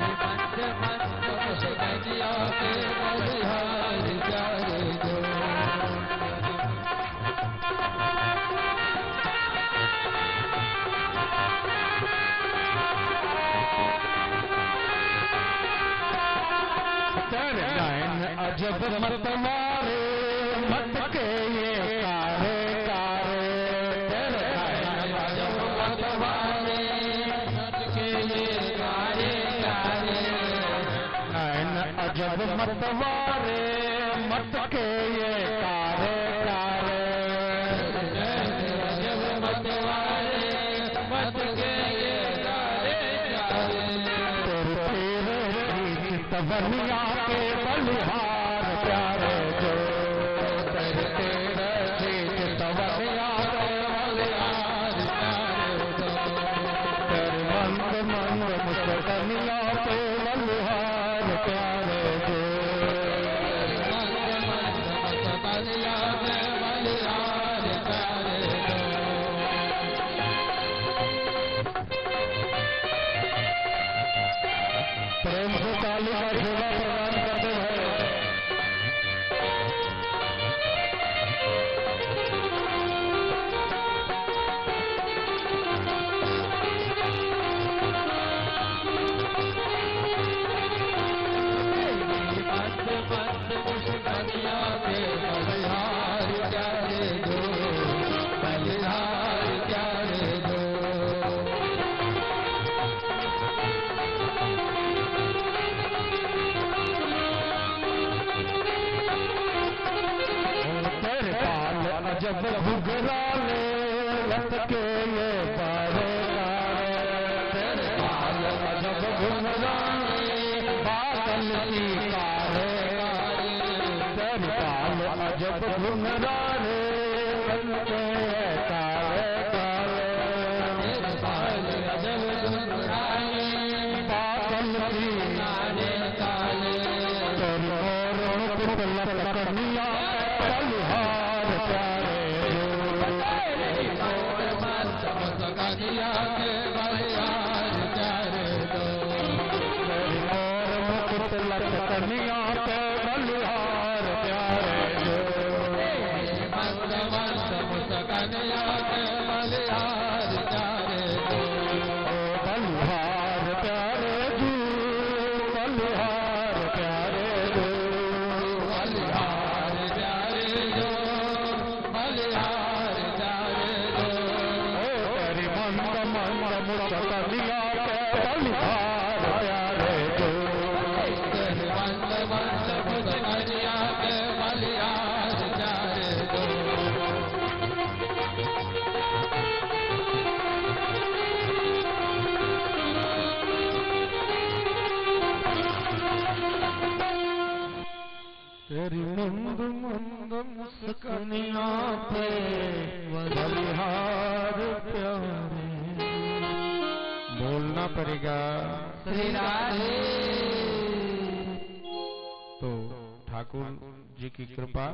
मंद मंद मुस्कनिया पे बलिहार प्यारे जो तेरे नैन अजब मत मारे मत के ये कारे कारे तेरे नैन अजब मत मारे मत के ये कारे कारे नैन अजब मत मारे मत के ये कारे कारे जब मत वाले मत के ये कारे कारे तेरे तेरे तबनिया के बलिहार प्यारे जो तेरे तेरे तबनिया के बलिहार प्यारे जो तेरे मंद मंद मुस्कनिया पे बलिहार प्यारे जो मंद मंद मुस्कनिया पे बलिहार प्यारे जो प्रेम से ताली का सेवा प्रदान करते हैं मंद मंद मुस्कनिया पे बलिहार प्यारे जो बलिहार प्यारे जो तेरे पाल अजब घुघराले लट के ये पारे कारे तेरे पाल अजब घुघराले बादल की कारे तेरे पाल अजब घुघराले लट के ये कारे कारे तेरे बाल अजब घुंघराले बादल की काले काले तेरी मोरों पुतला कनिया बलिहार प्यारे मंद मुस्कनिया पे बलिहार प्यारे जो तेरी मोर पुतला कनिया पे बलिहार प्यारे जो मंद मंद मुस्कनिया पे बलिहार प्यारे जो मुसकनिया के बलिहार रे जो वंद वंद मुसकनिया के बलिहार जाए दो। तेरी मंद मंद मुस्कनिया पे बलिहार प्यारे। बोलना पड़ेगा श्री राधे। तो ठाकुर जी की कृपा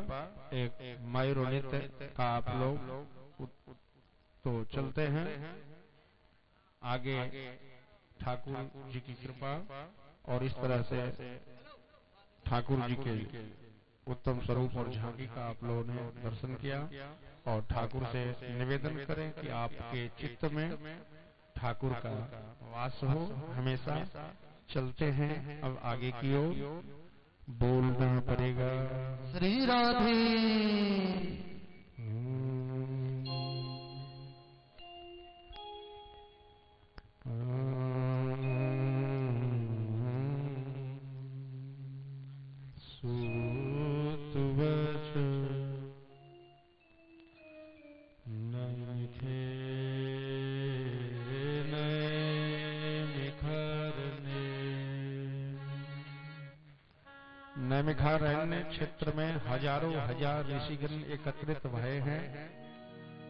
एक मयूर नृत्य का आप लोग तो चलते हैं आगे ठाकुर जी की कृपा और इस तरह से ठाकुर जी के उत्तम स्वरूप और झांकी का आप लोगों ने दर्शन किया और ठाकुर से निवेदन करें कि आपके चित्त में ठाकुर का वास हो हमेशा। चलते हैं अब आगे की ओर। बोलना पड़ेगा श्री राधे। नैमिषारण्य क्षेत्र में हजारों हजार ऋषिगण एकत्रित भये हैं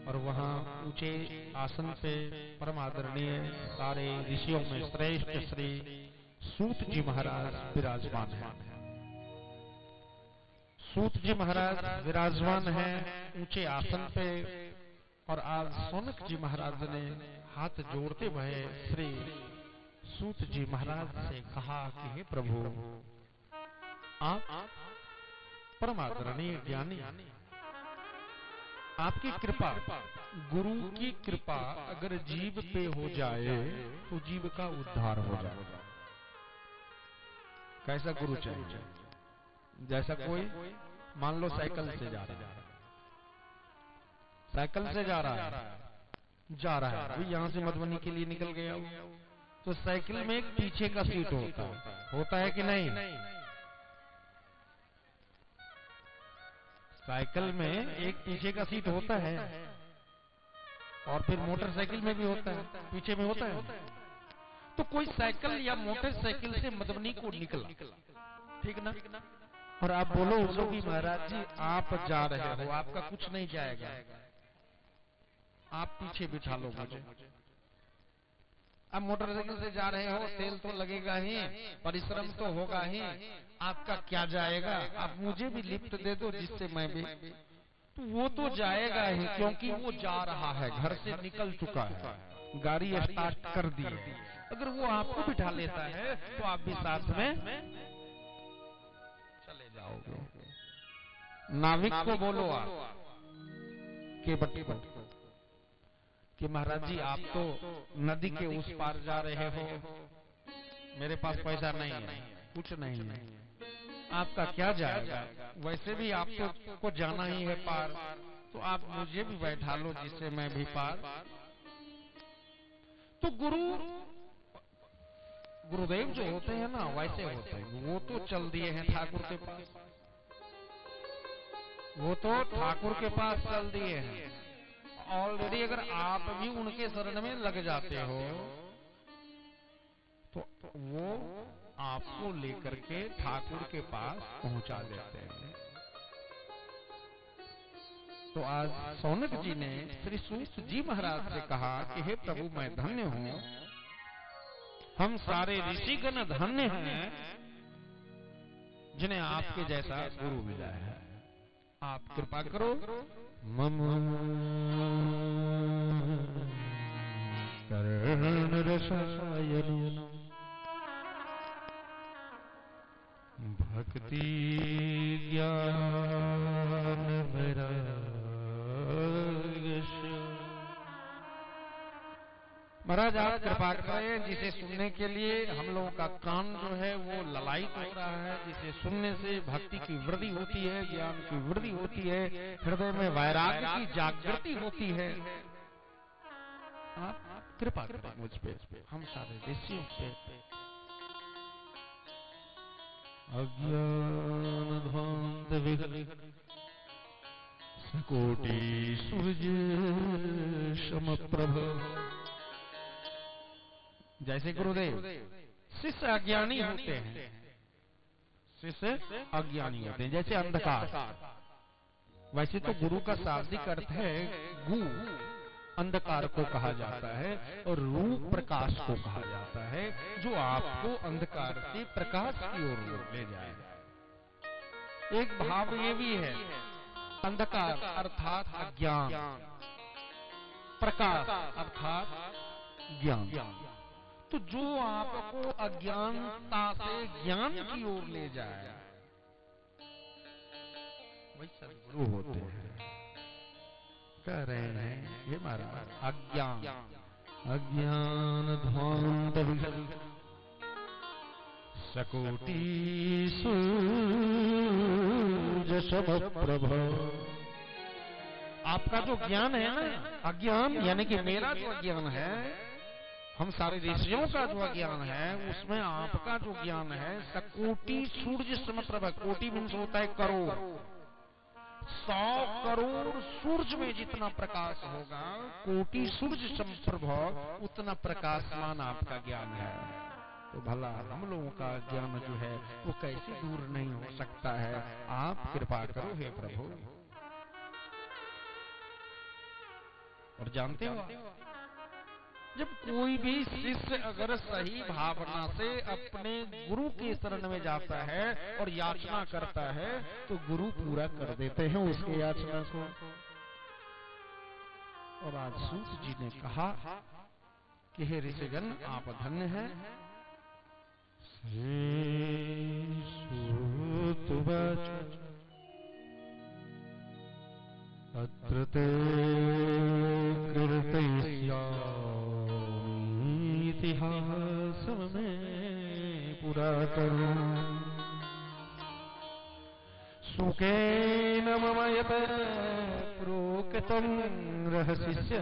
और वहाँ ऊंचे आसन पे परम आदरणीय सारे ऋषियों में श्रेष्ठ श्री सूत जी महाराज विराजमान हैं। सूत जी महाराज विराजमान हैं ऊंचे आसन पे और आज सौनक जी महाराज ने हाथ जोड़ते हुए श्री सूत जी महाराज से कहा कि हे प्रभु आप परम आदरणीय ज्ञानी, आपकी कृपा गुरु की कृपा अगर जीव पे हो जाए तो जीव का उद्धार हो जाए। कैसा गुरु चाहिए? जैसा कोई मान लो साइकिल से जा रहा है, साइकिल से जा रहा है अभी यहां से मधुबनी के लिए निकल गया तो साइकिल में एक पीछे का सीट होता है कि नहीं? साइकिल में एक पीछे का सीट होता है और फिर मोटरसाइकिल में भी होता है, पीछे में होता है। तो कोई साइकिल या मोटरसाइकिल से मधुबनी को निकला, ठीक ना? और आप बोलो कि महाराज जी आप जा रहे हो, आपका कुछ नहीं जाएगा, आप पीछे बिठा लो मुझे। अब मोटरसाइकिल से जा रहे हो, तेल तो लगेगा ही, परिश्रम तो होगा ही, आपका क्या जाएगा? आप मुझे भी लिफ्ट दे दो जिससे मैं भी, तो वो तो जाएगा ही क्योंकि वो जा रहा है, घर से निकल चुका है, गाड़ी स्टार्ट कर दी। अगर वो आपको बिठा लेता है तो आप भी साथ में चले जाओगे। नाविक को बोलो आप के बट्टी कि महाराज जी आप तो नदी के उस पार जा रहे हो, मेरे पास पैसा नहीं है, कुछ नहीं है, आपका क्या जाएगा? वैसे भी आपको को जाना ही है पार, तो आप मुझे भी बैठा लो जिससे मैं भी पार। तो गुरुदेव जो होते हैं ना वैसे होते हैं, वो तो चल दिए हैं ठाकुर के पास, वो तो ठाकुर के पास चल दिए हैं ऑलरेडी। अगर आप भी उनके शरण में लग जाते हो तो वो आपको लेकर के ठाकुर के पास पहुंचा देते हैं। तो आज सौनक जी ने श्री सूत जी महाराज से कहा कि हे प्रभु मैं धन्य हूं, हम सारे ऋषिगण धन्य हैं जिन्हें आपके जैसा गुरु मिला है। आप कृपा करो मम कर्ण रसायन भक्ति ज्ञान वैराग्य। महाराज आप कृपा करें, जिसे सुनने के लिए हम लोगों का कान जो है वो ललायित हो रहा है, जिसे सुनने से भक्ति की वृद्धि होती है, ज्ञान की वृद्धि होती है, हृदय में वैराग्य की जागृति होती है। आप कृपा करें मुझ पे, हम सारे ऋषियों पे। अज्ञान ध्वांत विगलित सकोटि सूर्य समप्रभ। जैसे गुरुदेव शिष्य अज्ञानी होते हैं, शिष्य अज्ञानी होते हैं, जैसे अंधकार। वैसे तो गुरु का शाब्दिक अर्थ है गु, अंधकार को कहा जाता है, और रूप प्रकाश को कहा जाता है, जो आपको अंधकार से प्रकाश की ओर ले जाए। एक भाव ये भी है, अंधकार अर्थात अज्ञान, प्रकाश अर्थात ज्ञान। तो जो आपको अज्ञानता से ज्ञान की ओर ले जाए वही सद्गुरु होते हैं। कह रहे हैं ये महाराज, अज्ञान अज्ञान ध्वांत सकोटि सूर्य समप्रभ। आपका जो ज्ञान है ना, अज्ञान यानी कि मेरा जो अज्ञान है, हम सारे ऋषियों का जो ज्ञान है, उसमें आपका जो ज्ञान है सकोटि सूर्य समप्रभ। कोटि मीन्स होता है करोड़, 100 करोड़ सूर्य में जितना प्रकाश होगा, कोटि सूर्य समप्रभ उतना प्रकाशमान आपका ज्ञान है। तो भला हम लोगों का ज्ञान जो है वो कैसे दूर नहीं हो सकता है। आप कृपा करो हे प्रभु। और जानते हो, जब कोई भी शिष्य अगर सही भावना से अपने गुरु के शरण में जाता है और याचना करता है, तो गुरु पूरा कर देते हैं उसके याचना को। और आज सूत जी ने कहा कि हे ऋषिगण, आप धन्य हैं। अत्र ते इतिहास में पुरातन सुखेन मम यत प्रोक्तं रहस्यस्य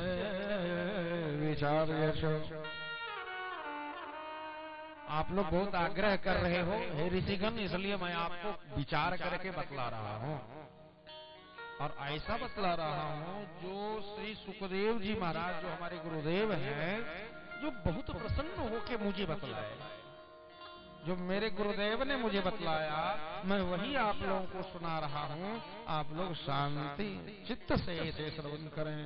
विचार्य। आप लोग बहुत आग्रह कर रहे हो हे ऋषिगण, इसलिए मैं आपको विचार करके बतला रहा हूँ। और ऐसा बतला रहा हूँ जो श्री सुखदेव जी महाराज, जो हमारे गुरुदेव हैं, जो बहुत प्रसन्न होके मुझे बतलाए। जो मेरे गुरुदेव ने मुझे बतलाया, मैं वही आप लोगों को सुना रहा हूँ। आप लोग शांति चित्त से इसे श्रवण करें।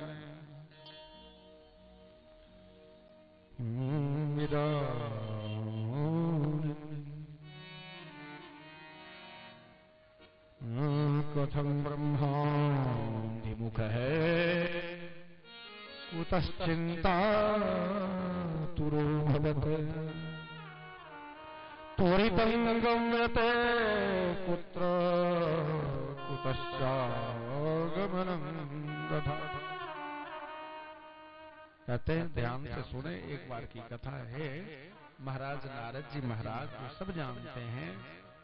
कथं ब्रह्मादिमुख है कुतश्चिंता तुरो भवत त्वरितं गम्यते कुत्र कुतश्चागमनं तथा। कहते हैं ध्यान से सुने, एक बार की कथा है। महाराज नारद जी महाराज जो सब जानते हैं,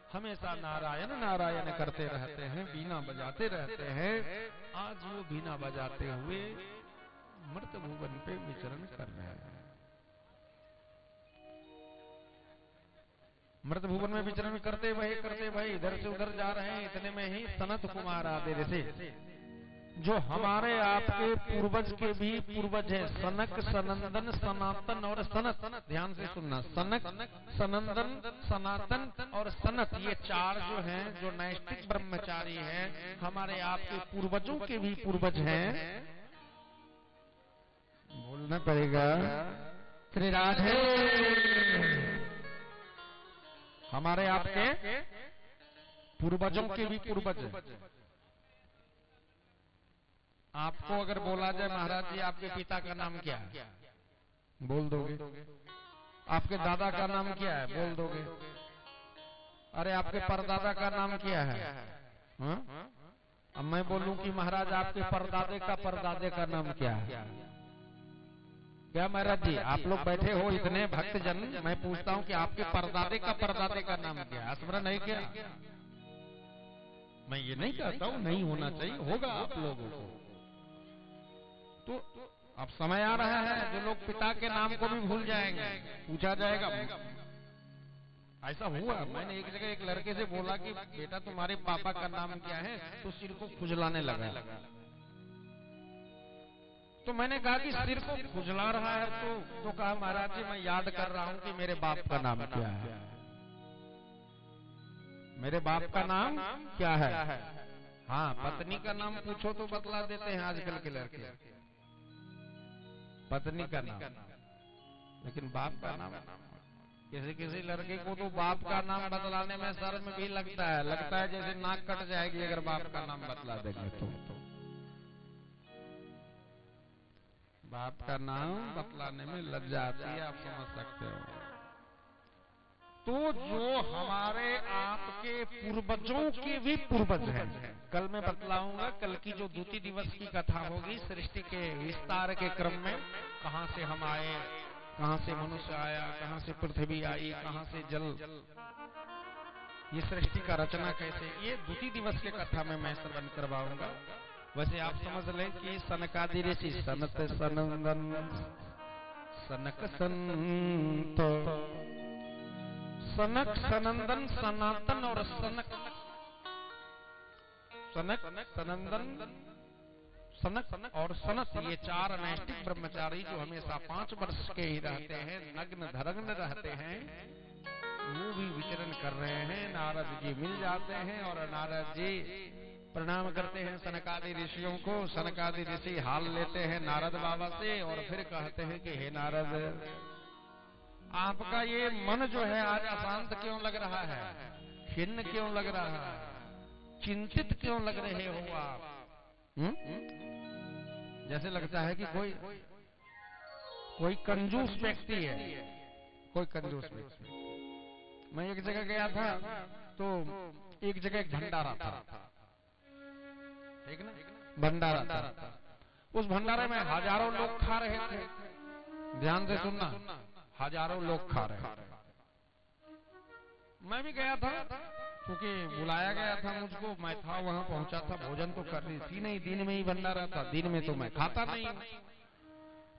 हमेशा नारायण नारायण करते रहते हैं, बीना बजाते रहते हैं। आज वो बीना बजाते हुए मृत भुवन पे विचरण कर रहे हैं। मृत भुवन में विचरण करते भाई इधर से उधर जा रहे हैं। इतने में ही सनत कुमार आदि ऋषि, जो हमारे आपके पूर्वज के भी पूर्वज है, सनक सनंदन सनातन और सनत। ध्यान से सुनना, सनक सनंदन सनातन और सनत, ये चार जो हैं, जो नैष्ठिक ब्रह्मचारी हैं, हमारे आपके पूर्वजों के भी पूर्वज हैं। बोलना पड़ेगा श्री राधे। हमारे आपके पूर्वजों के भी पूर्वज हैं। आपको अगर बोला जाए महाराज जी आपके पिता का नाम क्या है, बोल दोगे। आपके दादा का नाम क्या है, बोल दोगे। अरे आपके परदादा का नाम क्या है? हाँ? अब मैं बोलूं कि महाराज आपके परदादे का नाम क्या है? क्या महाराज जी आप लोग बैठे हो इतने भक्तजन, मैं पूछता हूं कि आपके परदादे का नाम क्या है? स्मरण है क्या? मैं ये नहीं कहता हूं नहीं होना चाहिए, होगा आप लोगों को। तो अब समय आ रहा है जो लोग पिता के नाम को भी भूल जाएंगे, पूछा जाएगा। ऐसा हुआ, मैंने एक जगह एक लड़के से बोला कि बेटा तुम्हारे पापा का नाम क्या है, तो सिर को खुजलाने लगा। तो मैंने कहा कि सिर को खुजला रहा है तो कहा महाराज जी मैं याद कर रहा हूं कि मेरे बाप का नाम क्या है, मेरे बाप का नाम क्या है। हाँ, पत्नी का नाम पूछो तो बतला देते हैं आजकल के लड़के, पत्नी का नाम, लेकिन बाप का नाम किसी लड़के को तो बाप का नाम बतलाने में शर्म भी लगता है जैसे नाक कट जाएगी अगर बाप का नाम बतला देंगे तो। बाप का नाम बतलाने में लज्जा आती है, आप समझ सकते हो। तो जो हमारे आपके पूर्वजों के भी पूर्वज हैं, कल मैं बतलाऊंगा, कल की जो द्वितीय दिवस की कथा होगी सृष्टि के विस्तार के क्रम में, कहां से हम आए, कहां से मनुष्य आया, कहां से पृथ्वी आई, कहां से जल, ये सृष्टि का रचना कैसे, ये द्वितीय दिवस के कथा में मैं श्रवण करवाऊंगा। वैसे आप समझ लें कि सनकादि ऋषि सनत सनंदन सनक संत, सनक सनंदन सनातन और सनक सनंदन सनक और सनत, ये चार नैष्ठिक ब्रह्मचारी जो हमेशा 5 वर्ष के ही रहते हैं, नग्न धरग्न रहते हैं, वो भी विचरण कर रहे हैं। नारद जी मिल जाते हैं और नारद जी प्रणाम करते हैं सनकादि ऋषियों को। सनकादि ऋषि हाल लेते हैं नारद बाबा से और फिर कहते हैं कि हे नारद, आपका ये मन जो है आज अशांत क्यों लग रहा है, खिन्न क्यों लग रहा है, चिंतित क्यों लग रहे हो आप? जैसे लगता है कि कोई कंजूस व्यक्ति है, कोई कंजूस व्यक्ति। मैं एक जगह गया था तो एक जगह एक भंडारा था, ठीक ना, भंडारा था। उस भंडारे में हजारों लोग खा रहे थे, ध्यान से सुनना, हजारों लोग खा रहे थे। मैं भी गया था क्योंकि बुलाया गया था मुझको, मैं था वहां पहुंचा था, भोजन तो कर रही थी नहीं, दिन में ही भंडारा था, दिन में तो मैं खाता नहीं।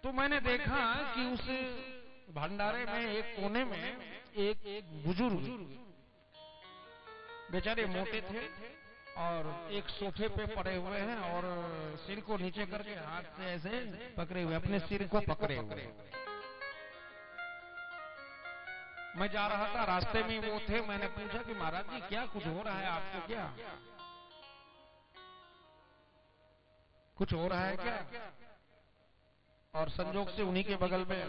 तो मैंने देखा कि उस भंडारे में एक कोने में एक बुजुर्ग, बेचारे मोटे थे और एक सोफे पे पड़े हुए हैं और सिर को नीचे करके हाथ से ऐसे पकड़े हुए, अपने सिर को पकड़े हुए। मैं जा रहा था, रास्ते में वो थे, मैंने पूछा कि महाराज जी क्या कुछ हो रहा है आपको, क्या कुछ हो रहा है क्या? और संजोग से उन्हीं के बगल में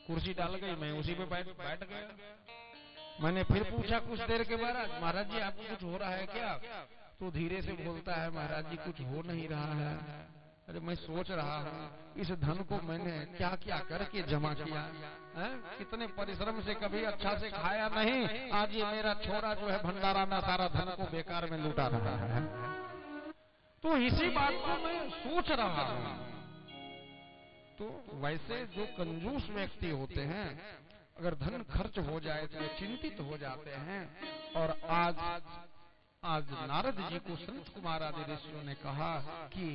कुर्सी डाल गई, मैं उसी पे बैठ गया। मैंने फिर पूछा कुछ देर के बाद, महाराज जी आपको कुछ हो रहा है क्या? तो धीरे से बोलता है, महाराज जी कुछ हो नहीं रहा है। अरे मैं सोच रहा हूँ इस धन को मैंने क्या क्या करके जमा किया है, कितने परिश्रम से, कभी अच्छा से खाया नहीं, आज ये मेरा छोरा जो है भंडारा में सारा धन को बेकार में लूटा रहा है। तो इसी बात को मैं सोच रहा हूँ। तो वैसे जो कंजूस व्यक्ति होते हैं, अगर धन खर्च हो जाए तो चिंतित हो जाते हैं। और आज नारद जी को संत कुमार आदि ऋषियों ने कहा कि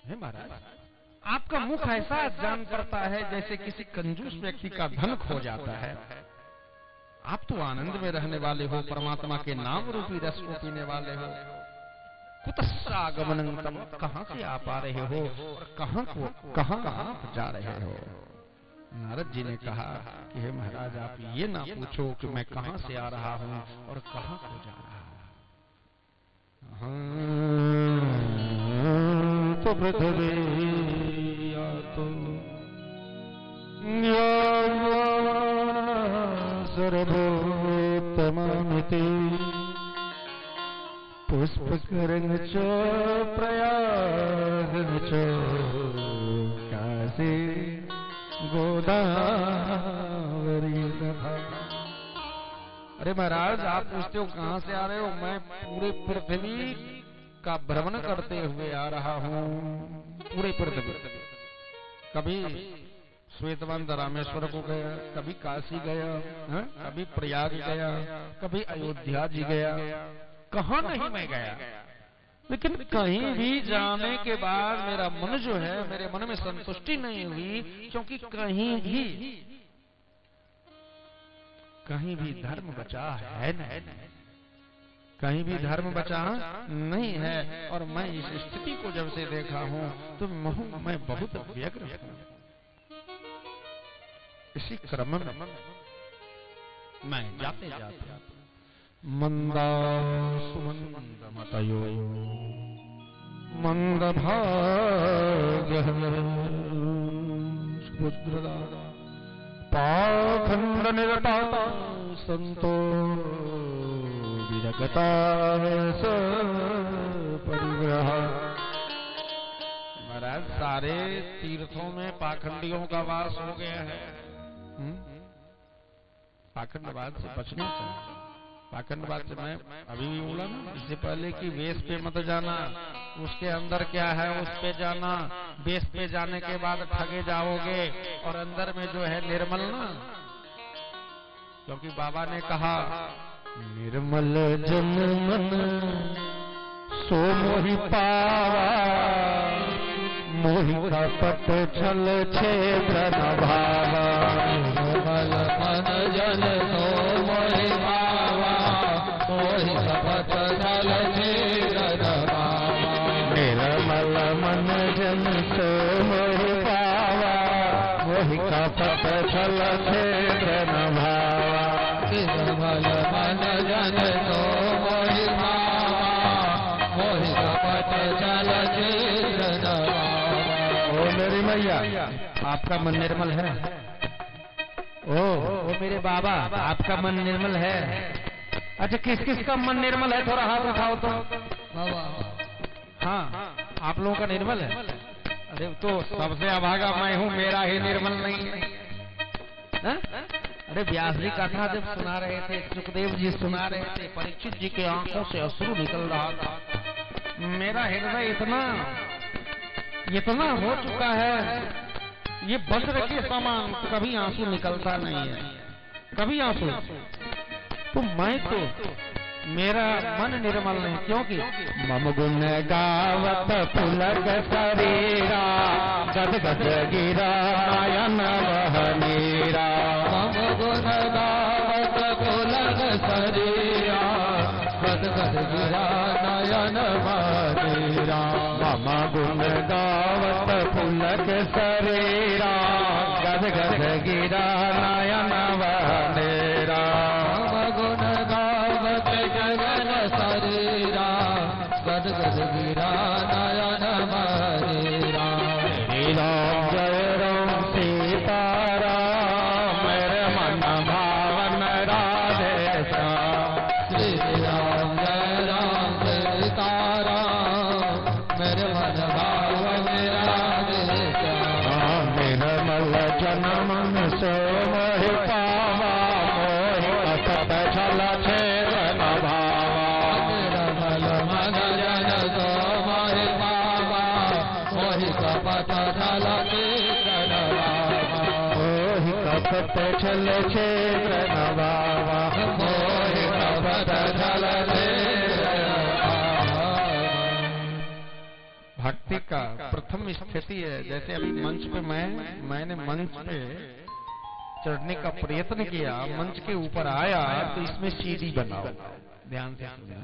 हे महाराज, आपका मुख ऐसा जान पड़ता है जैसे किसी कंजूस व्यक्ति का धन खो जाता है। आप तो आनंद में रहने वाले हो, परमात्मा के नाम रूपी रस को पीने वाले हो। कुतस्सा आगमनंतम, कहां से आप आ रहे हो और कहां आप जा रहे हो? नारद जी ने कहा कि हे महाराज, आप ये ना पूछो कि मैं कहां से आ रहा हूं और कहां को जा रहा हूं। तो पृथ्वी तो सर्वोत्तमामिति पुष्पकरण च प्रयाग च काशी गोदावरी तथा। अरे महाराज, आप पूछते हो कहां से आ रहे हो? मैं पूरे पृथ्वी का भ्रमण करते हुए आ रहा हूँ, पूरे पृथ्वी। कभी श्वेतवंत रामेश्वर को गया, कभी काशी गया, कभी प्रयाग गया, कभी अयोध्या जी गया, कहाँ नहीं मैं गया। लेकिन कहीं भी जाने के बाद मेरा मन जो है, मेरे मन में संतुष्टि नहीं हुई, क्योंकि कहीं भी धर्म बचा है नहीं, कहीं भी धर्म बचा नहीं है। और मैं इस स्थिति को जब से देखा हूं तो मैं बहुत व्यग्र हूं। इसी क्रम में मैं जाते जाते मंदा सुमंद मतयो मंद भाग्य सुभद्रदा पाखंड निरता संतो विरगता परिग्रह। महाराज सारे तीर्थों में पाखंडियों का वास हो गया है। पाखंडवाद से बचना चाहिए। पाखंडवाद से मैं अभी भी बोला ना, इससे पहले कि वेश पे मत जाना, उसके अंदर क्या है उस पे जाना। वेश पे जाने के बाद ठगे जाओगे और अंदर में जो है निर्मल ना, क्योंकि बाबा ने कहा निर्मल जन मन सो मोहि पावा, मोहि का पट छल छेद्र न भावा। निर्मल मन जन सो मोहि पावा, मोहि का पट छल छेद्र न भावा। निर्मल मन जन सो मोहि पावा, मोहि का पट छल छेद्र न भावा। निर्मल मन जन सो मोहि पावा, मोहि का पट छल छेद्र न भावा। ओ मेरी मैया, आपका मन निर्मल है? ओ मेरे बाबा, आपका मन निर्मल है? अच्छा, किस किस का मन निर्मल है? थोड़ा हाथ उठाओ तो। बाबा हाँ, आप लोगों का निर्मल है? अरे तो सबसे अभागा मैं हूँ, मेरा ही निर्मल नहीं है। हा? अरे व्यास जी कथा जब सुना रहे थे, सुखदेव जी सुना रहे थे, परीक्षित जी के आंखों से अश्रु निकल रहा था। मेरा हृदय इतना हो चुका है, ये वज्र के समान कभी आंसू निकलता नहीं है, कभी आंसू। तो मैं तो मेरा मन निर्मल नहीं, क्योंकि मम गुण गावत पुलक शरीरा, गद गद गिरा नयन बहनीरा। मम गुण गावत पुलक शरीरा, गद गद गिरा नयन बहनीरा। मम गुण गावत पुलक शरीरा, गद गद गिरा नयन बहनीरा। मम गुण गावत जगन शरीरा, गद गद गिरा नयन बहनीरा। श्री राम जय राम सीताराम, मेरे मन भावन राधे श्याम। श्री राम जय राम सीताराम, मेरे मन भावन राधे श्याम। निर्मल जन मन सो मोहि पावा, मोहि कपट छल छेद्र न भावा। निर्मल मन जन सो मोहि पावा, मोहि कपट छल छेद्र न भावा। मोहि कपट छल छेद्र न भावा। मोहि कपट छल छेद्र न भावा। भक्ति का प्रथम स्थिति है, जैसे अभी मंच पे मैंने मंच पे चढ़ने का प्रयत्न किया, मंच के ऊपर आया तो इसमें सीढ़ी बनाओ, ध्यान से सुनना,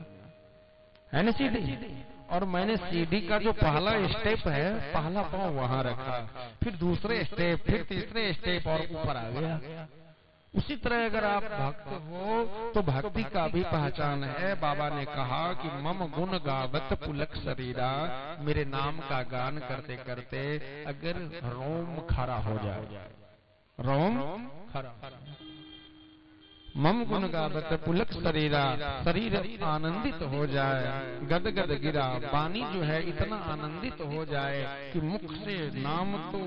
है ना सीढ़ी। और मैंने सीढ़ी का जो पहला स्टेप है, पहला पांव वहां रखा, फिर दूसरे स्टेप, फिर तीसरे स्टेप और ऊपर आ गया। उसी तरह अगर आप भक्त हो तो भक्ति का भी पहचान है। बाबा ने कहा कि मम गुण गावत पुलक शरीरा, मेरे नाम का गान करते करते अगर रोम खड़ा हो जाए, रोम खड़ा, मम गुण गावत पुलक शरीरा, शरीर आनंदित हो जाए, गद गद गिरा, वाणी जो है इतना आनंदित हो जाए कि मुख से नाम तो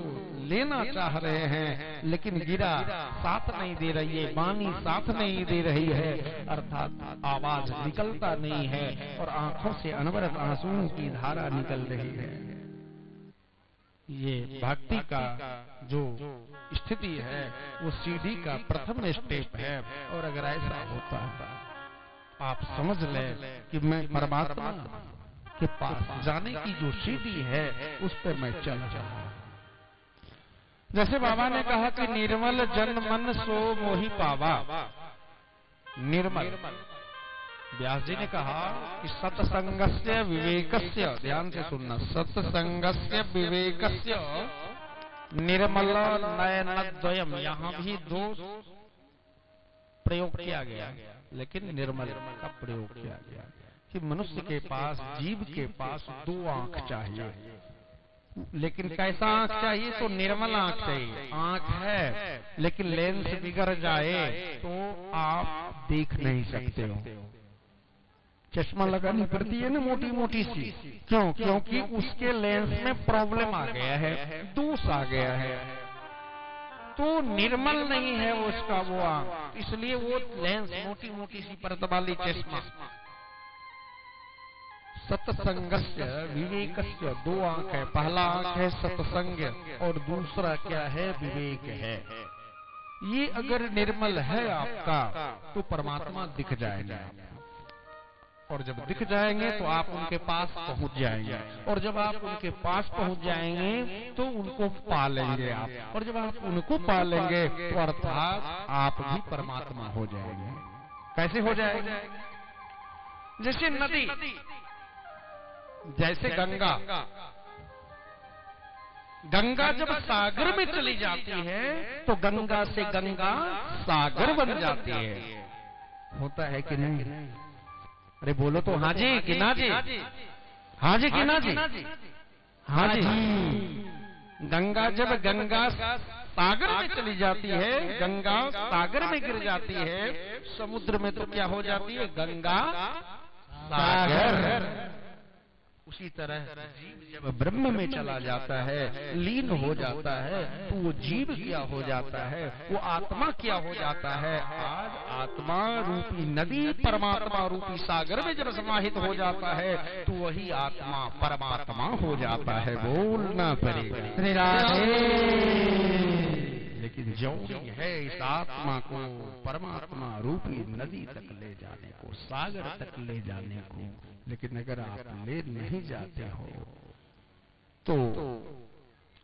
लेना चाह रहे हैं लेकिन गिरा साथ नहीं दे रही है, वाणी साथ नहीं दे रही है, अर्थात आवाज निकलता नहीं है और आंखों से अनवरत आंसुओं की धारा निकल रही है। ये भक्ति का जो स्थिति है वो सीढ़ी का प्रथम स्टेप है। और अगर ऐसा होता है आप समझ ले कि मैं परमात्मा के पास जाने की जो सीढ़ी है उस पर मैं चल रहा हूं। जैसे बाबा ने कहा कि निर्मल जन मन सो मोहि पावा, निर्मल। व्यास जी ने कहा कि सत्संगस्य विवेकस्य, ध्यान से सुनना, सत्संगस्य विवेकस्य निर्मल नयनद्वयम, यहां भी दो प्रयोग किया गया, लेकिन निर्मल का प्रयोग किया गया कि मनुष्य के पास, जीव के पास दो आंख चाहिए, लेकिन कैसा आंख चाहिए? तो निर्मल आंख चाहिए। आंख है लेकिन लेंस बिगड़ जाए तो आप देख नहीं सकते हो, चश्मा लगानी पड़ती है ना, मोटी मोटी सी। क्यों? क्योंकि उसके लेंस में प्रॉब्लम आ गया है, दोष आ गया है, तो निर्मल नहीं है वो उसका वो आंख, इसलिए वो लेंस मोटी मोटी सी परत वाली चश्मा। सत्संगस्य विवेकस्य, दो आंख है, पहला आंख है सत्संग और दूसरा क्या है? विवेक है। ये अगर निर्मल है आपका तो परमात्मा दिख जाएगा, और जब दिख जाएंगे तो आप उनके पास पहुंच जाएंगे, और जब आप उनके पास पहुंच जाएंगे तो उनको पा लेंगे आप, और जब आप उनको पा लेंगे तो अर्थात आप भी परमात्मा हो जाएंगे। कैसे हो जाएंगे? जैसे नदी, जैसे गंगा, गंगा जब सागर में चली जाती है तो गंगा से गंगा सागर बन जाती है। होता है कि नहीं? अरे बोलो तो हाँ जी कि ना जी? हाँ जी कि ना जी? हाँ जी। गंगा जब गंगा सागर में चली जाती है, गंगा सागर में गिर जाती है, समुद्र में तो क्या हो जाती है? गंगा सागर। उसी तरह जीव जब ब्रह्म में चला जाता है, लीन हो जाता है, तो वो जीव क्या हो जाता है? वो आत्मा क्या हो जाता है? आज आत्मा रूपी नदी परमात्मा रूपी सागर में जब समाहित हो जाता है तो वही आत्मा परमात्मा हो जाता है। बोलना पड़ेगा। लेकिन जरूरी है इस आत्मा को परमात्मा रूपी नदी तक ले जाने को, सागर तक ले जाने को। लेकिन अगर आप ले नहीं जाते हो तो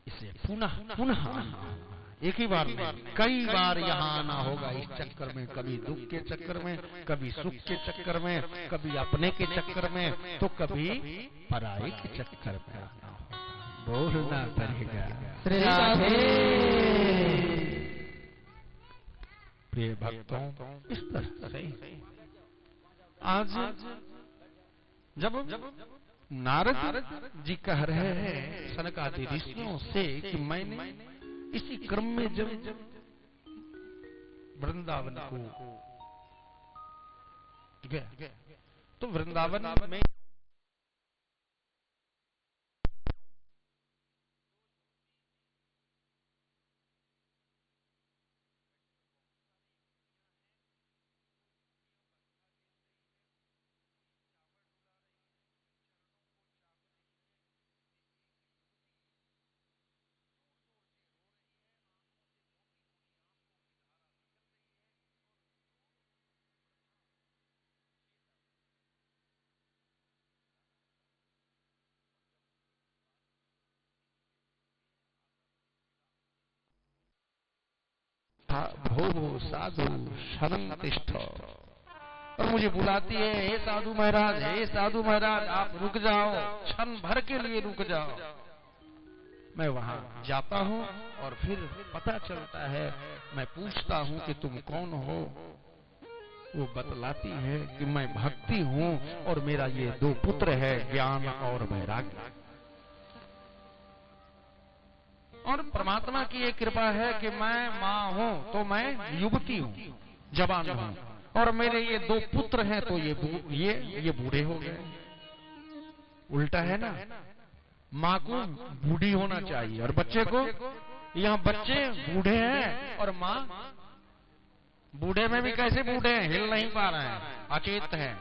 इसे पुनः पुनः एक ही बार में कई बार यहाँ आना होगा इस चक्कर में, कभी दुख के चक्कर में, कभी सुख के चक्कर में, कभी अपने के चक्कर में, तो कभी पराई के चक्कर में आना होगा। बोलना पड़ेगा। प्रिय भक्तों, इस तरह से आज जब नारद जी कह रहे हैं सनकादि ऋषियों से कि मैंने इसी क्रम में जब वृंदावन को गया तो वृंदावन में भो भो साधु शरण तिष्ठ, और मुझे बुलाती है, हे साधु महाराज, हे साधु महाराज, आप रुक जाओ, क्षण भर के लिए रुक जाओ। मैं वहां जाता हूं और फिर पता चलता है, मैं पूछता हूं कि तुम कौन हो? वो बतलाती है कि मैं भक्ति हूं और मेरा ये दो पुत्र है, ज्ञान और वैराग्य। और परमात्मा की ये कृपा है कि मैं माँ हूं तो मैं युवती हूं, जवान हूं, और मेरे ये दो पुत्र हैं तो ये बूढ़े हो गए। उल्टा है ना, माँ को बूढ़ी होना चाहिए और बच्चे को, यहाँ बच्चे बूढ़े हैं और माँ बूढ़े में भी कैसे बूढ़े हैं, हिल नहीं पा रहे हैं, अचेत हैं।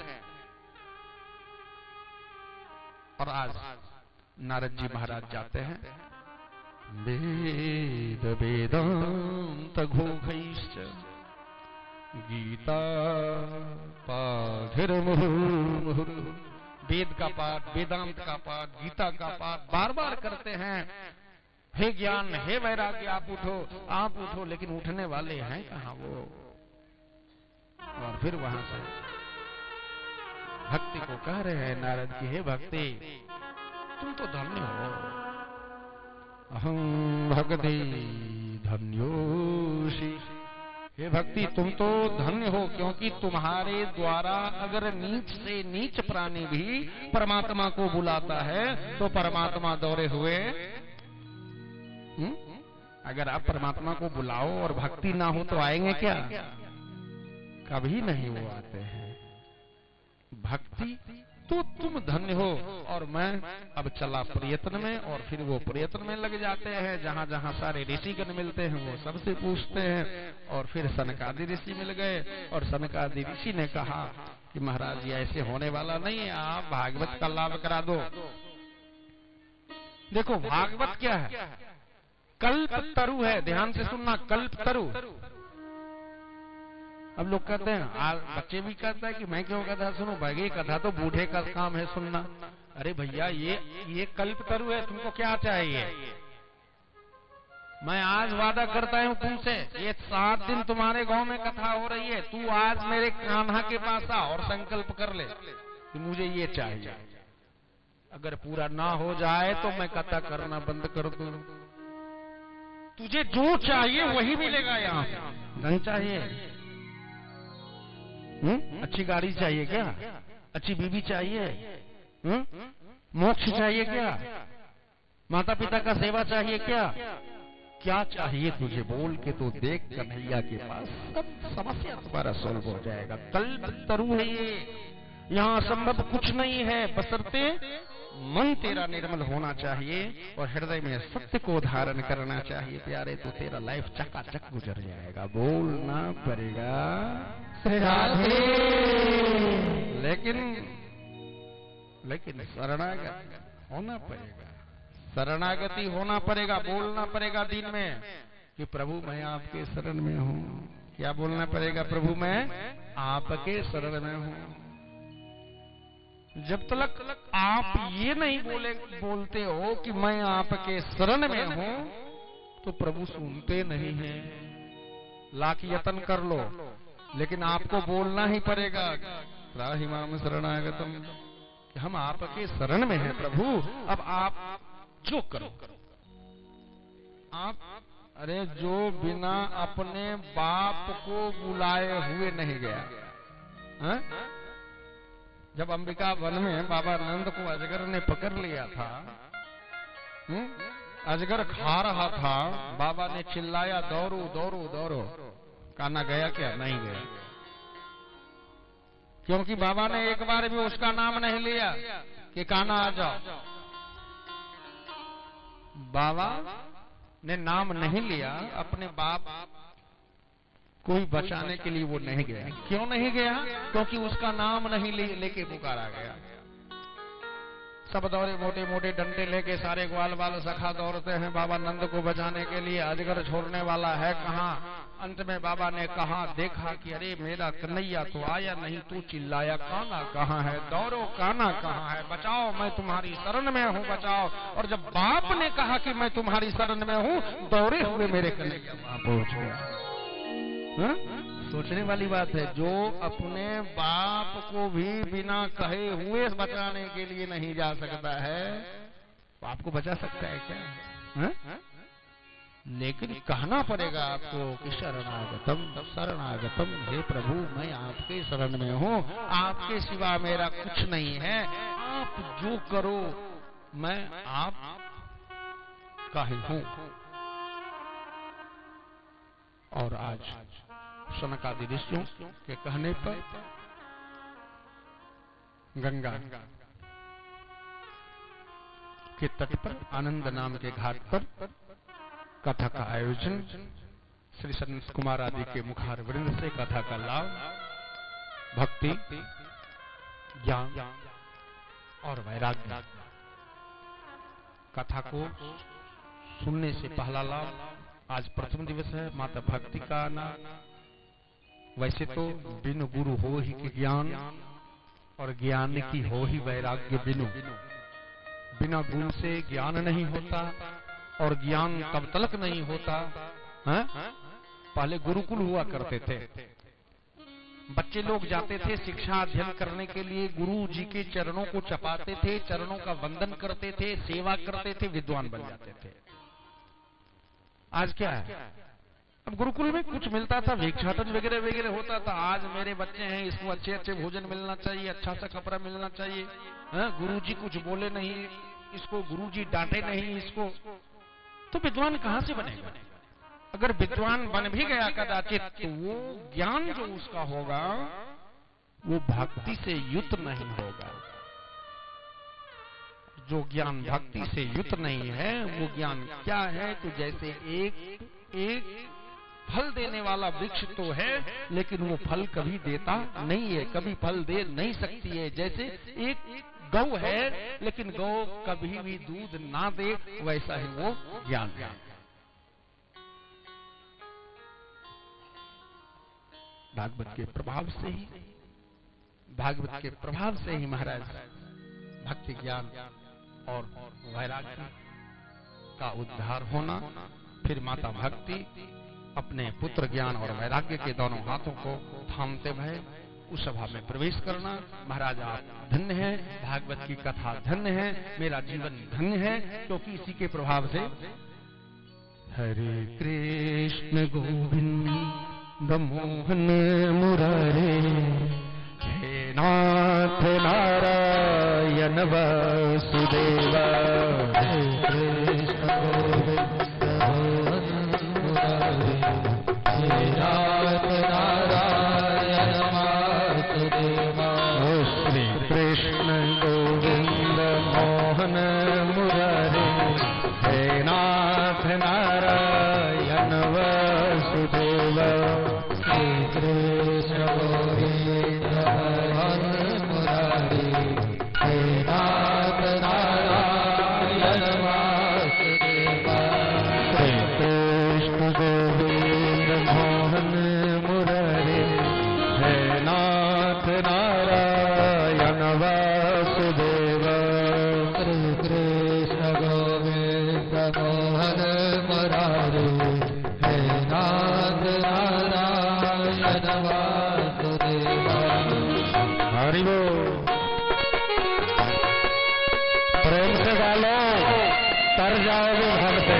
और आज नारद जी महाराज जाते हैं, वेद वेदांत घोघैश्च गीता पाठिर्मुहुर्मुहुः वेद का पाठ, वेदांत का पाठ, गीता का पाठ बार बार करते हैं, हे ज्ञान, हे वैराग्य, आप उठो, लेकिन उठने वाले हैं कहाँ वो। और फिर वहां से भक्ति को कह रहे हैं नारद की, हे भक्ति तुम तो धन्य हो, अहं भक्ति धन्योषि। हे भक्ति तुम तो धन्य हो, क्योंकि तुम्हारे द्वारा अगर नीच से नीच प्राणी भी परमात्मा को बुलाता है तो परमात्मा दौड़े हुए। अगर आप परमात्मा को बुलाओ और भक्ति ना हो तो आएंगे क्या? कभी नहीं वो आते हैं। भक्ति तो तुम धन्य हो, और मैं अब चला प्रयत्न में, और फिर वो प्रयत्न में लग जाते हैं। जहां जहां सारे ऋषिगण मिलते हैं वो सबसे पूछते हैं, और फिर सनकादि ऋषि मिल गए, और सनकादि ऋषि ने कहा कि महाराज ये ऐसे होने वाला नहीं है, आप भागवत का लाभ करा दो। देखो भागवत क्या है? कल्प तरु है, ध्यान से सुनना, कल्प तरु। अब लोग कहते हैं, बच्चे भी कहते हैं कि मैं क्यों कथा सुनूं, भाई कथा तो बूढ़े का काम है सुनना। अरे भैया ये कल्प तरु है, तुमको क्या चाहिए? मैं आज वादा करता हूं तुमसे, ये 7 दिन तुम्हारे गांव में कथा हो रही है, तू आज मेरे कान्हा के पास आ और संकल्प कर ले कि मुझे ये चाहिए। अगर पूरा ना हो जाए तो मैं कथा करना बंद कर दूं। तुझे जो चाहिए वही मिलेगा यहाँ पे, नहीं चाहिए? अच्छी गाड़ी चाहिए क्या? अच्छी बीवी चाहिए? मोक्ष चाहिए क्या? माता पिता का सेवा चाहिए क्या? क्या चाहिए तुझे? बोल के तो देख कन्हैया के पास, सब समस्या तुम्हारा सॉल्व हो जाएगा। कल्प तरु है ये, यहाँ असंभव कुछ नहीं है, बशर्ते मन तेरा निर्मल होना चाहिए और हृदय में सत्य को धारण करना चाहिए प्यारे, तो तेरा लाइफ चकाचक गुजर जाएगा। बोलना पड़ेगा राधे। लेकिन शरणागत होना पड़ेगा, शरणागति होना पड़ेगा, बोलना पड़ेगा दिन में कि प्रभु मैं आपके शरण में हूँ। क्या बोलना पड़ेगा? प्रभु मैं आपके शरण में हूँ। जब तक आप ये नहीं बोलते हो कि मैं आपके शरण में हूँ, तो प्रभु सुनते नहीं हैं। लाख यत्न कर लो, लेकिन आपको बोलना ही पड़ेगा, त्राहि माम शरणागतम, कि हम आपके शरण में हैं प्रभु। अब आप जो करो आप, अरे जो बिना अपने बाप को बुलाए हुए नहीं गया। हा? जब अंबिका वन में बाबा नंद को अजगर ने पकड़ लिया था, अजगर खा रहा था, बाबा ने चिल्लाया दौड़ो दौड़ो दौड़ो। कान्हा गया क्या? नहीं गया, क्योंकि बाबा ने एक बार भी उसका नाम नहीं लिया कि कान्हा आ जाओ। बाबा ने नाम नहीं लिया, अपने बाप कोई बचाने के लिए वो नहीं गया। क्यों नहीं गया? क्योंकि उसका नाम नहीं लेके पुकारा गया। सब दौड़े, मोटे मोटे डंडे लेके सारे ग्वाल बाल सखा दौड़ते हैं बाबा नंद को बचाने के लिए। अजगर छोड़ने वाला है कहाँ? अंत में बाबा ने कहा, देखा कि अरे मेरा कन्हैया तो आया नहीं, तू चिल्लाया कान्हा कहाँ है? दौड़ो, कान्हा कहाँ है? बचाओ, मैं तुम्हारी शरण में हूँ, बचाओ। और जब बाप ने कहा कि मैं तुम्हारी शरण में हूँ, दौड़े हुए मेरे कन्हैया वहां पहुंच गया। सोचने वाली बात है, जो अपने बाप को भी बिना कहे हुए बचाने के लिए नहीं जा सकता है, बाप को बचा सकता है क्या? लेकिन कहना पड़ेगा आपको कि शरणागतम शरणागतम, हे प्रभु मैं आपके शरण में हूँ, आपके सिवा मेरा कुछ नहीं है, आप जो करो मैं आप का ही हूँ। और आज सनकादि ऋषियों के कहने पर गंगा के तट पर आनंद नाम के घाट पर कथा का आयोजन, श्री संत कुमार आदि के मुखार वृंद से कथा का लाभ, भक्ति, ज्ञान और वैराग्य। कथा को सुनने से पहला लाभ, आज प्रथम दिवस है, माता भक्ति का आना। वैसे तो बिन गुरु हो ही कि ज्ञान, और ज्ञान की हो ही वैराग्य बिनु। बिना गुण से ज्ञान नहीं होता, और ज्ञान तब तलक नहीं होता। है? पहले गुरुकुल हुआ करते थे, बच्चे लोग जाते थे शिक्षा अध्ययन करने के लिए, गुरु जी के चरणों को चपाते थे, चरणों का वंदन करते थे, सेवा करते थे, विद्वान बन जाते थे। आज क्या है? अब गुरुकुल में कुछ मिलता था, भिक्षाटन वगैरह वगैरह होता था। आज मेरे बच्चे हैं, इसको अच्छे अच्छे भोजन मिलना चाहिए, अच्छा सा कपड़ा मिलना चाहिए। गुरुजी कुछ बोले नहीं इसको, गुरुजी डांटे नहीं इसको, तो विद्वान कहां से बनेगा? अगर विद्वान बन भी गया कदाचित, तो वो ज्ञान जो उसका होगा वो भक्ति से युक्त नहीं होगा। जो ज्ञान भक्ति से युक्त नहीं है, वो ज्ञान क्या है? तो जैसे एक फल देने वाला वृक्ष तो है, लेकिन वो फल कभी देता नहीं है, कभी फल दे नहीं सकती है। जैसे एक गौ है, लेकिन गौ कभी भी दूध ना दे, वैसा है वो ज्ञान। भागवत के प्रभाव से ही, भागवत के प्रभाव से ही महाराज भक्ति ज्ञान और वैराग्य का उद्धार होना। फिर माता भक्ति अपने पुत्र ज्ञान और वैराग्य के दोनों हाथों को थामते भय उस सभा में प्रवेश करना। महाराज आप धन्य हैं, भागवत की कथा धन्य है, मेरा जीवन धन्य है, क्योंकि इसी के प्रभाव से। हरे कृष्ण गोविंद मोहन मुरारे, हे नाथ नारायण वासुदेव। हरे कृष्ण गोविंद मोहन मुरारे, हे नाथ नारायण वासुदेव। श्री कृष्ण गोविंद मोहन मुरारे, हे नाथ नारायण वासुदेव। श्री कृष्ण गोविंद मोहन मुरारे, हे नाथ नारायण वासुदेव। श्री कृष्ण गोविंद मोहन मुरारे, हे नाथ नारायण वासुदेव। श्री कृष्ण गोविंद मोहन मुरारे, हे नाथ नारायण वासुदेव। हरि बोल। प्रेम से गालो, तर जाओगे घर पे।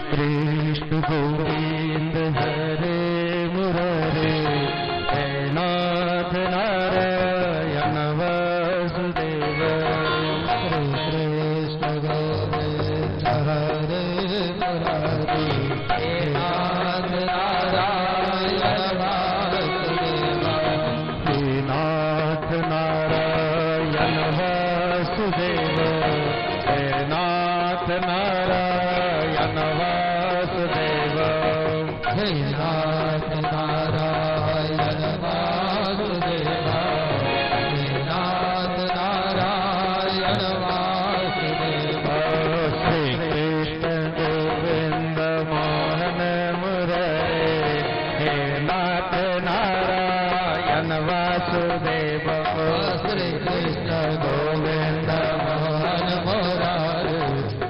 कृष्ण गोविंद हरे मुरारे, हे नाथ नारायण वासुदेव। श्री कृष्ण गोविंद हरे मुरारे, हे नाथ नारायण वासुदेव। हे नाथ नारायण वासुदेव, हे नाथ नारायण वासुदेव। हे नाथ नारायण वासुदेव, हे नाथ नारायण वासुदेव। श्री कृष्ण गोविंद मोहन मुरारे, हे नाथ नारायण वासुदेव। श्री कृष्ण गोविंद मोहन मुरारे,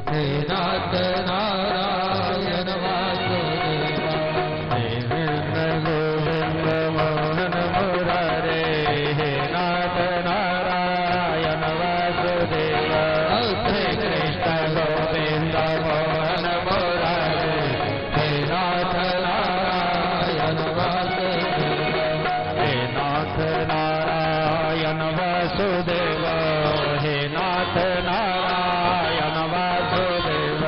हे नाथ नारायण वासुदेव। हे कृष्ण गोविंद मोहन मुरारे, हे नाथ नारायण वासुदेव। श्री कृष्ण गोविंद मोहन मुरारे, हे नाथ नारायण वासुदेव। हे नाथ नारायण वासुदेव, हे नाथ नारायण वासुदेव।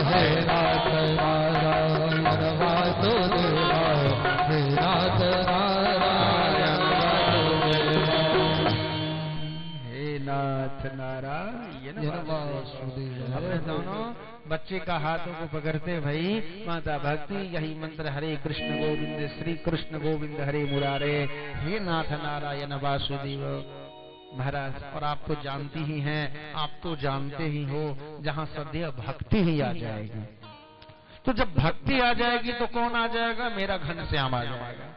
हे नाथ नारायण वासुदेव, हे नाथ नारायण वासुदेव। हे नाथ नारायण वासुदेव। अब दोनों बच्चे का हाथों को पकड़ते, भाई माता भक्ति यही मंत्र, हरे कृष्ण गोविंद श्री कृष्ण गोविंद हरे मुरारे, हे नाथ नारायण वासुदेव। महाराज, और आप तो जानती ही हैं, आप तो जानते ही हो, जहाँ सदैव भक्ति ही आ जाएगी, तो जब भक्ति आ जाएगी तो कौन आ जाएगा? मेरा घनश्याम आ जाएगा।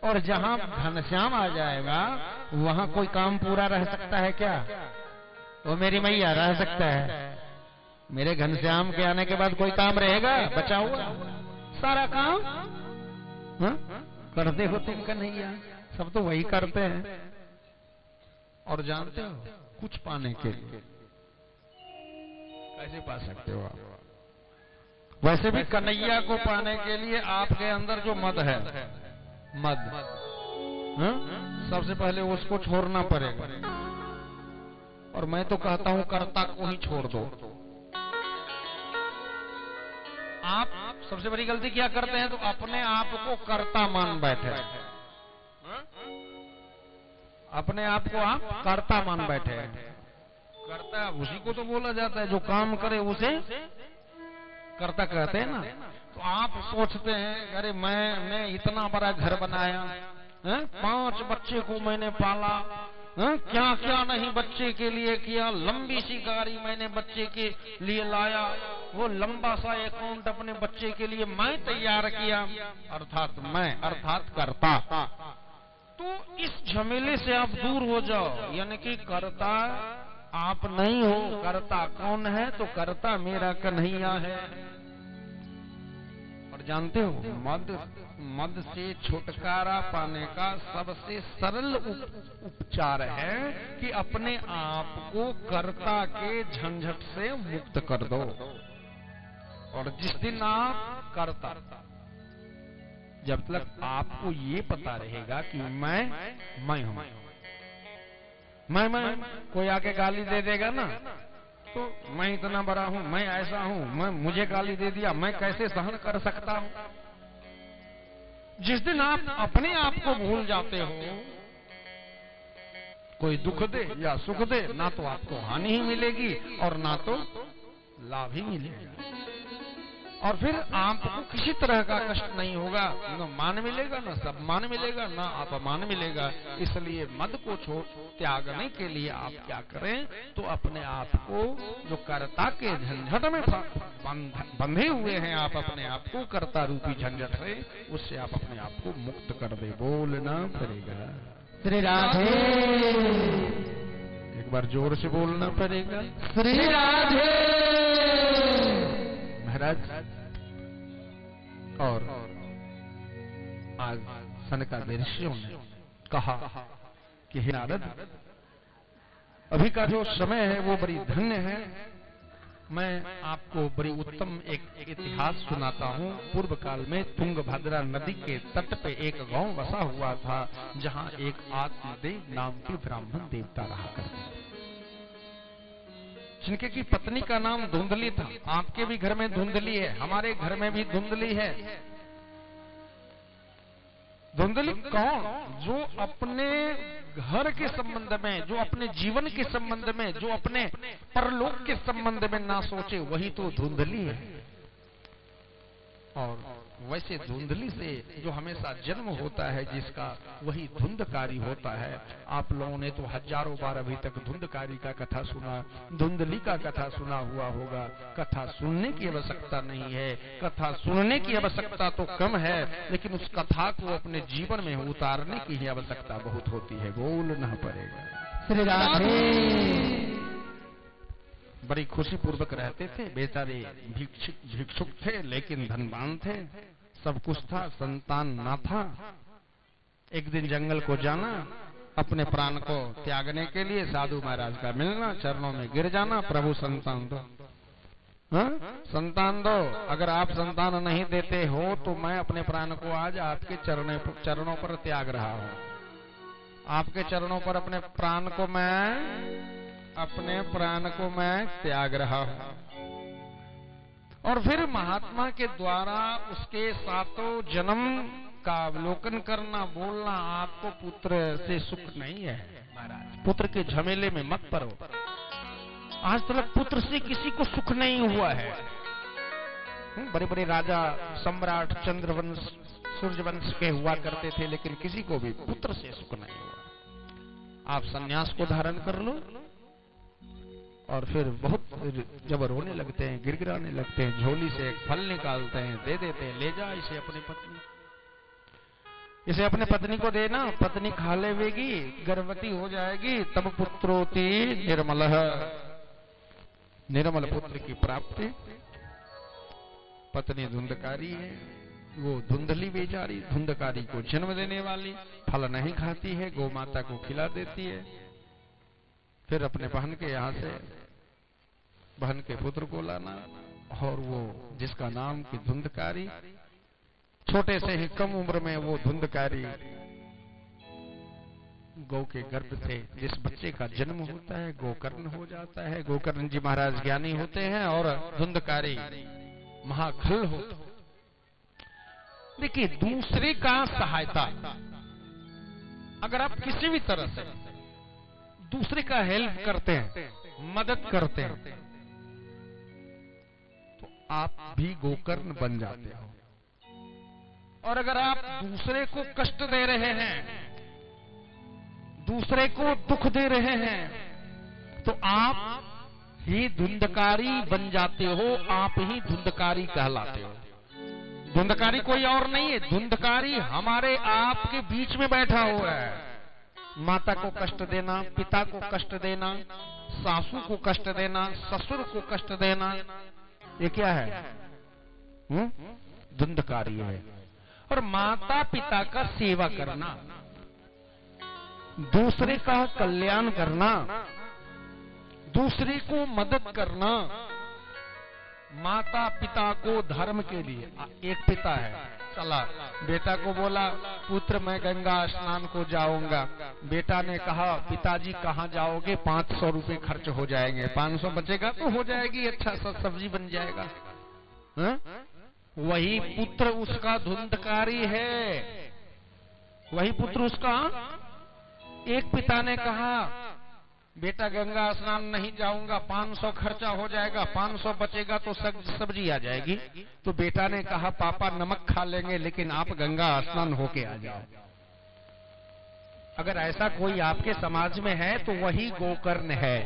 और जहाँ घनश्याम आ जाएगा वहाँ कोई काम पूरा रह सकता है क्या? वो मेरी मैया रह सकता है। मेरे घनश्याम के आने के बाद कोई काम रहेगा बचा हुआ? सारा काम करते हो तुम कन्हैया, सब तो वही करते हैं। और जानते हो, कुछ पाने के लिए कैसे पा सकते हो आप? वैसे भी कन्हैया को पाने के लिए आपके अंदर जो मद है, मद, सबसे पहले उसको छोड़ना पड़ेगा। और मैं तो कहता हूं कर्ता को ही छोड़ दो। आप सबसे बड़ी गलती क्या करते हैं? तो अपने आप को कर्ता मान बैठे, अपने आप को आप कर्ता मान बैठे। कर्ता उसी को तो बोला जाता है, जो काम करे उसे कर्ता कहते हैं ना। तो आप सोचते हैं, अरे मैं इतना बड़ा घर बनाया, 5 बच्चे को मैंने पाला, क्या क्या नहीं बच्चे के लिए किया, लंबी सी गाड़ी मैंने बच्चे के लिए लाया, वो लंबा सा अकाउंट अपने बच्चे के लिए मैं तैयार किया, अर्थात मैं, अर्थात कर्ता। तो इस झमेले से आप दूर हो जाओ, यानी कि कर्ता आप नहीं हो। कर्ता कौन है? तो कर्ता मेरा कन्हैया है। और जानते हो, मद से छुटकारा पाने का सबसे सरल उपचार है कि अपने आप को कर्ता के झंझट से मुक्त कर दो। और जिस दिन आप कर्ता, जब तक आपको ये पता रहेगा कि मैं हूं, मैं कोई आके गाली दे देगा ना, तो मैं इतना बड़ा हूं, मैं ऐसा हूं, मुझे गाली दे दिया, मैं कैसे सहन कर सकता हूं। जिस दिन आप अपने आप को भूल जाते हो, कोई दुख दे या सुख दे, ना तो आपको हानि ही मिलेगी और ना तो लाभ ही मिलेगा। और फिर आपको किसी तरह का कष्ट नहीं होगा, न मान मिलेगा, न सम्मान मिलेगा, न अपमान मिलेगा। इसलिए मद को त्यागने के लिए आप क्या करें? तो अपने आप को, जो कर्ता के झंझट में बंधे हुए हैं, आप अपने आप को कर्ता रूपी झंझट से, उससे आप अपने आप को मुक्त कर दे। बोलना पड़ेगा श्री राधे, एक बार जोर से बोलना पड़ेगा श्री राधे। महाराज, और आज सनकादिक ऋषियों ने कहा कि हे नारद, अभी का जो समय है वो बड़ी धन्य है। मैं आपको बड़ी उत्तम एक इतिहास सुनाता हूँ। पूर्व काल में तुंगभद्रा नदी के तट पे एक गांव बसा हुआ था, जहाँ एक आत्मदेव नाम के ब्राह्मण देवता रहा करते थे, जिनके की पत्नी का नाम धुंधली था। आपके भी घर में धुंधली है, हमारे घर में भी धुंधली है। धुंधली कौन? जो अपने घर के संबंध में, जो अपने जीवन के संबंध में, जो अपने परलोक के संबंध में ना सोचे, वही तो धुंधली है। और वैसे धुंधली से जो हमेशा जन्म होता है जिसका, वही धुंधकारी होता है। आप लोगों ने तो हजारों बार अभी तक धुंधकारी का कथा सुना, धुंधली का कथा सुना हुआ होगा। कथा सुनने की आवश्यकता नहीं है, कथा सुनने की आवश्यकता तो कम है, लेकिन उस कथा को अपने जीवन में उतारने की ही आवश्यकता बहुत होती है। बोलना पड़ेगा श्री राधे। बड़ी खुशी पूर्वक रहते थे, बेचारे भिक्षुक थे, लेकिन धनवान थे, सब कुछ था, संतान ना था। एक दिन जंगल को जाना, अपने प्राण को त्यागने के लिए साधु महाराज का मिलना, चरणों में गिर जाना, प्रभु संतान दो, संतान दो। अगर आप संतान नहीं देते हो तो मैं अपने प्राण को आज आपके चरणों पर त्याग रहा हूं। आपके चरणों पर अपने प्राण को मैं त्याग रहा हूं। और फिर महात्मा के द्वारा उसके 7 जन्म आपका अवलोकन करना, बोलना, आपको पुत्र से सुख नहीं है महाराज। पुत्र के झमेले में मत पड़ो। आज तक पुत्र से किसी को सुख नहीं हुआ है। बड़े बड़े राजा, सम्राट, चंद्रवंश, सूर्यवंश के हुआ करते थे, लेकिन किसी को भी पुत्र से सुख नहीं हुआ। आप सन्यास को धारण कर लो और फिर बहुत जब रोने लगते हैं, गिड़गिड़ाने लगते हैं, झोली से एक फल निकालते हैं, दे देते हैं, ले जा इसे अपनी पत्नी, इसे अपने पत्नी को देना, पत्नी खा लेगी, गर्भवती हो जाएगी, तब पुत्रोति निर्मलः, निर्मल पुत्र की प्राप्ति। पत्नी धुंधकारी है, वो धुंधली बेचारी, धुंधकारी को जन्म देने वाली, फल नहीं खाती है, गौ माता को खिला देती है। फिर अपने बहन के यहाँ से बहन के पुत्र को लाना, और वो जिसका नाम की धुंधकारी, छोटे से ही कम उम्र में वो धुंधकारी गौ के गर्भ से जिस बच्चे का जन्म होता है गोकर्ण हो जाता है। गोकर्ण जी महाराज ज्ञानी होते हैं और धुंधकारी महाखल होता है। देखिए, दूसरे का सहायता, अगर आप किसी भी तरह से दूसरे का हेल्प करते हैं, मदद करते हैं, तो आप भी गोकर्ण बन जाते हो। और अगर आप दूसरे को कष्ट दे रहे हैं, दूसरे को दुख दे रहे हैं, तो आप ही धुंधकारी बन जाते हो, आप ही धुंधकारी कहलाते हो। धुंधकारी कोई और नहीं है, धुंधकारी हमारे आपके बीच में बैठा हुआ है। माता को कष्ट देना, पिता को कष्ट देना, सासू को कष्ट देना, ससुर को कष्ट देना, ये क्या है? धुंधकारी है। और माता पिता का सेवा करना, दूसरे का कल्याण करना, दूसरे को मदद करना, माता पिता को धर्म के लिए। एक पिता है, चला बेटा को बोला, पुत्र मैं गंगा स्नान को जाऊंगा। बेटा ने कहा, पिताजी कहाँ जाओगे? 500 रुपए खर्च हो जाएंगे। 500 बचेगा तो हो जाएगी, अच्छा सा सब्जी बन जाएगा। वही पुत्र उसका धुंधकारी है, वही पुत्र उसका। एक पिता ने कहा, बेटा गंगा स्नान नहीं जाऊंगा, 500 खर्चा हो जाएगा, 500 बचेगा तो सब्जी आ जाएगी। तो बेटा ने कहा, पापा नमक खा लेंगे, लेकिन आप गंगा स्नान होके आ जाओ। अगर ऐसा कोई आपके समाज में है तो वही गोकर्ण है।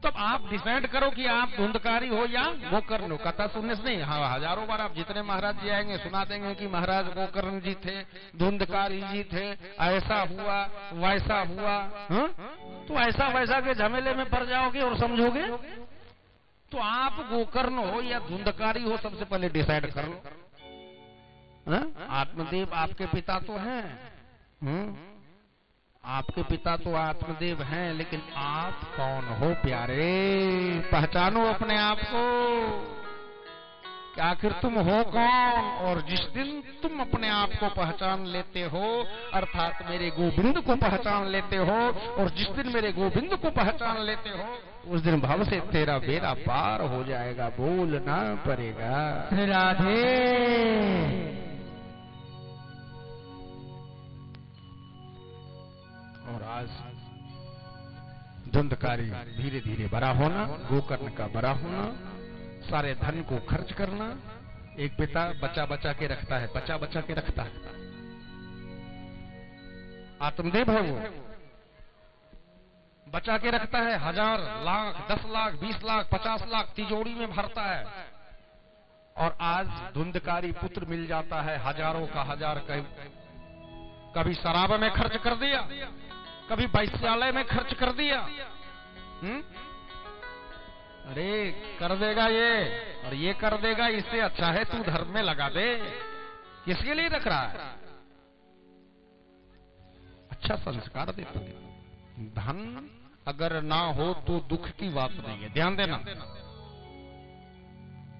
तब आप डिसाइड करो कि आप धुंधकारी हो या गोकर्ण हो। कथा सुनने से नहीं, हाँ, हजारों बार आप जितने महाराज जी आएंगे सुना देंगे कि महाराज गोकर्ण जी थे, धुंधकारी जी थे, ऐसा हुआ वैसा हुआ। तो ऐसा वैसा के झमेले में पड़ जाओगे और समझोगे। तो आप गोकर्ण हो या धुंधकारी हो, सबसे पहले डिसाइड कर लो। आत्मदेव आपके पिता तो हैं, आपके पिता तो आत्मदेव हैं, लेकिन आप कौन हो प्यारे? पहचानो अपने आप को कि आखिर तुम हो कौन। और जिस दिन तुम अपने आप को पहचान लेते हो, अर्थात मेरे गोविंद को पहचान लेते हो, और जिस दिन मेरे गोविंद को पहचान लेते हो, उस दिन भव से तेरा बेड़ा पार हो जाएगा, बोलना पड़ेगा राधे। और आज धुंधकारी धीरे धीरे बड़ा होना, गोकर्ण का बड़ा होना, सारे धन को खर्च करना। एक पिता बचा बचा के रखता है, बचा बचा के रखता है। आत्मदेव है वो, बचा के रखता है, 1000 लाख 10 लाख 20 लाख 50 लाख तिजोरी में भरता है। और आज धुंधकारी पुत्र मिल जाता है, हजारों का हजार। कभी शराब में खर्च कर दिया, कभी वैश्यालय में खर्च कर दिया। अरे कर देगा ये और ये कर देगा, इससे अच्छा है तू धर्म में लगा दे। किसके लिए रख रहा है? अच्छा संस्कार देता है। धन अगर ना हो तो दुख की बात नहीं है, ध्यान देना।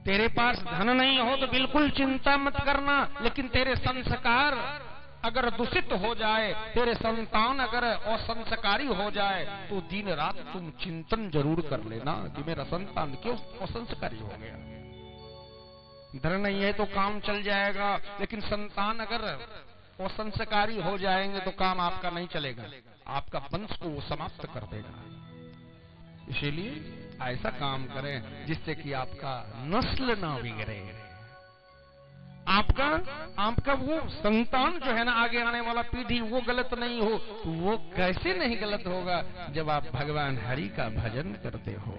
तेरे पास धन नहीं हो तो बिल्कुल चिंता मत करना, लेकिन तेरे संस्कार अगर दूषित हो जाए, तेरे संतान अगर असंस्कारी हो जाए, तो दिन रात तुम चिंतन जरूर कर लेना कि मेरा संतान क्यों असंस्कारी हो गया। धन नहीं है तो काम चल जाएगा, लेकिन संतान अगर वो संस्कारी हो जाएंगे तो काम आपका नहीं चलेगा, आपका वंश को वो समाप्त कर देगा। इसीलिए ऐसा काम करें जिससे कि आपका नस्ल ना बिगड़े, आपका वो संतान जो है ना, आगे आने वाला पीढ़ी वो गलत नहीं हो। तो वो कैसे नहीं गलत होगा जब आप भगवान हरि का भजन करते हो,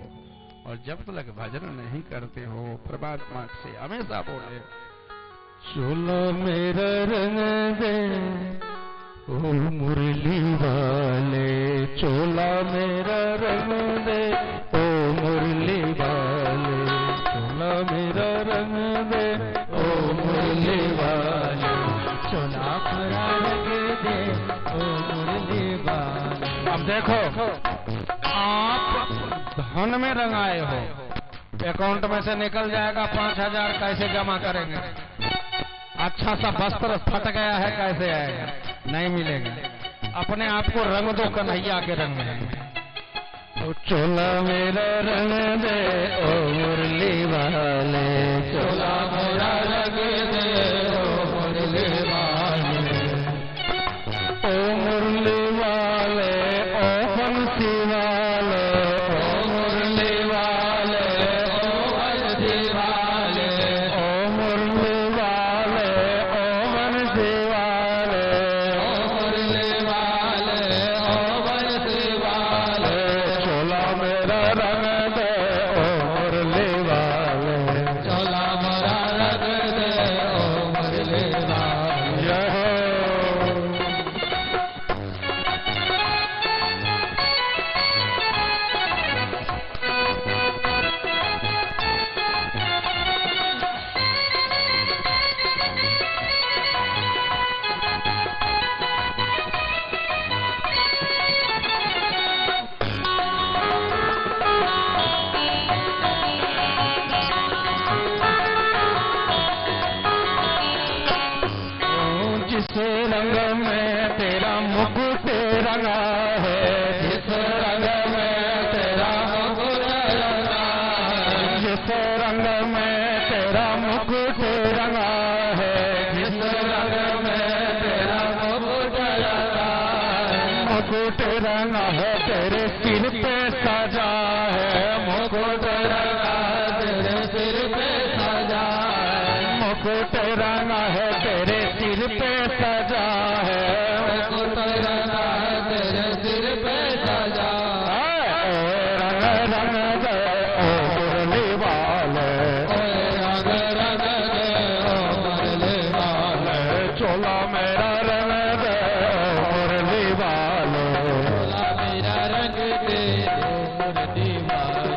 और जब तक भजन नहीं करते हो परमात्मा से हमेशा बोले चोला मेरा रंग दे ओ मुरली वाले, चोला मेरा रंग दे ओ मुरली वाले, चोला मेरा रंग दे ओ मुरली वाले, चोला मेरा रंग दे ओ मुरली वाले। अब देखो, आप धन में रंगाए हो, अकाउंट में से निकल जाएगा 5,000, कैसे जमा करेंगे? अच्छा सा वस्त्र फट गया है, कैसे आएगा? नहीं मिलेगा। अपने आप को रंग दो कन्हैया के रंग में। ओ चोला मेरा रंग दे ओ मुरली वाले, चोला मेरा रंग दे ओ मुरली वाले, ओ मुरली वाले ओ बंसी वाले, ओ मुरली वाले ओ बंसी वाले, ओ मुरली वाले ओ बंसी वाले, ओ मुरली वाले ओ बंसी वाले, चोला मेरा रंग दे ओ मुरली वाले, चोला मेरा रंग दे ओ मुरली वाले। जिस रंग में तेरा मुकुट रंगा है, जिस रंग में तेरा मुकुट रंगा है, जिस रंग में तेरा मुकुट रंगा है, जिस रंग में तेरा मुकुट रंगा है, मुकुट रंगा है तेरे सिर पे सजा है, मुकुट रंगा तेरे सिर पे सजा है, मुकुट रंगा है तेरे सिर पे सजा है, मुकुट रंगा तेरे सिर पे सजा है, रंग रंग दे ओ मुरली वाले, रंग रंग दे ओ मुरली वाले, चोला मेरा रंग दे ओ मुरली वाले, चोला मेरा रंग दे ओ मुरली वाले।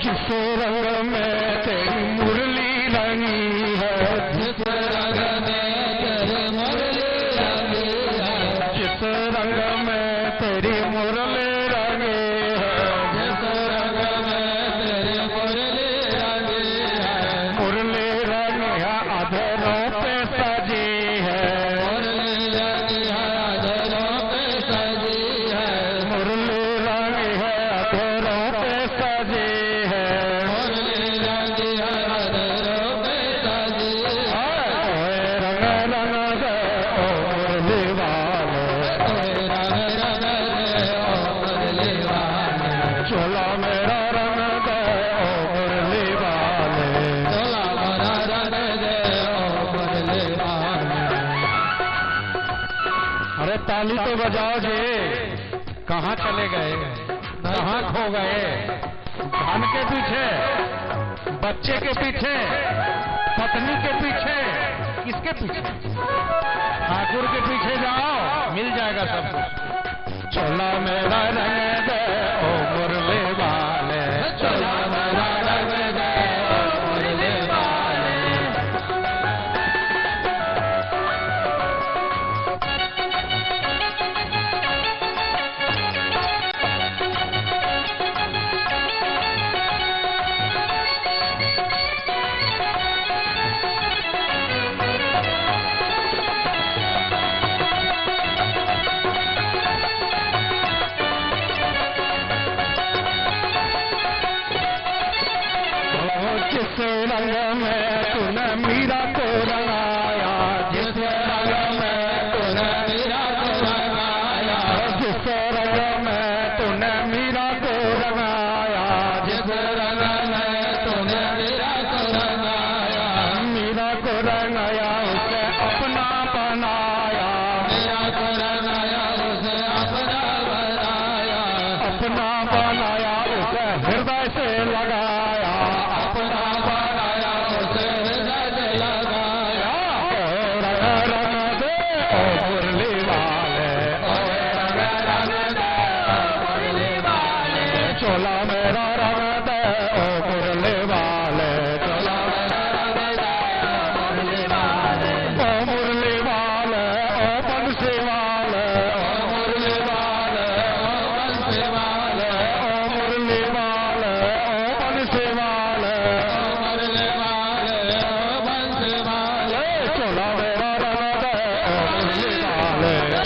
जिस रंग में तेरी मुरली रंगी है, जिस रंग में तेरी मुरली रंगी है, जिस रंग में तेरी मुरली रंगी है, जिस रंग में तेरी मुरली रंगी है, मुरली रंगी है अधरों पे सजी है, मुरली रंगी है अधरों पे सजी है, मुरली रंगी है अधरों पे सजी है, मुरली रंगी है अधरों पे सजी है, रंग रंग दे ओ मुरली वाले, रंग रंग दे ओ मुरली वाले, चोला मेरा रंग दे ओ मुरली वाले, चोला मेरा रंग दे ओ मुरली वाले। अरे ताली तो बजाओ जी, कहाँ चले गए, कहाँ खो गए? धन के पीछे, बच्चे के पीछे, पत्नी के पीछे, किसके पीछे? ठाकुर के पीछे जाओ, मिल जाएगा सब कुछ। चोला मेरा रंग दे ओ मुरली वाले, चोला मेरा रंग दे ओ मुरली वाले।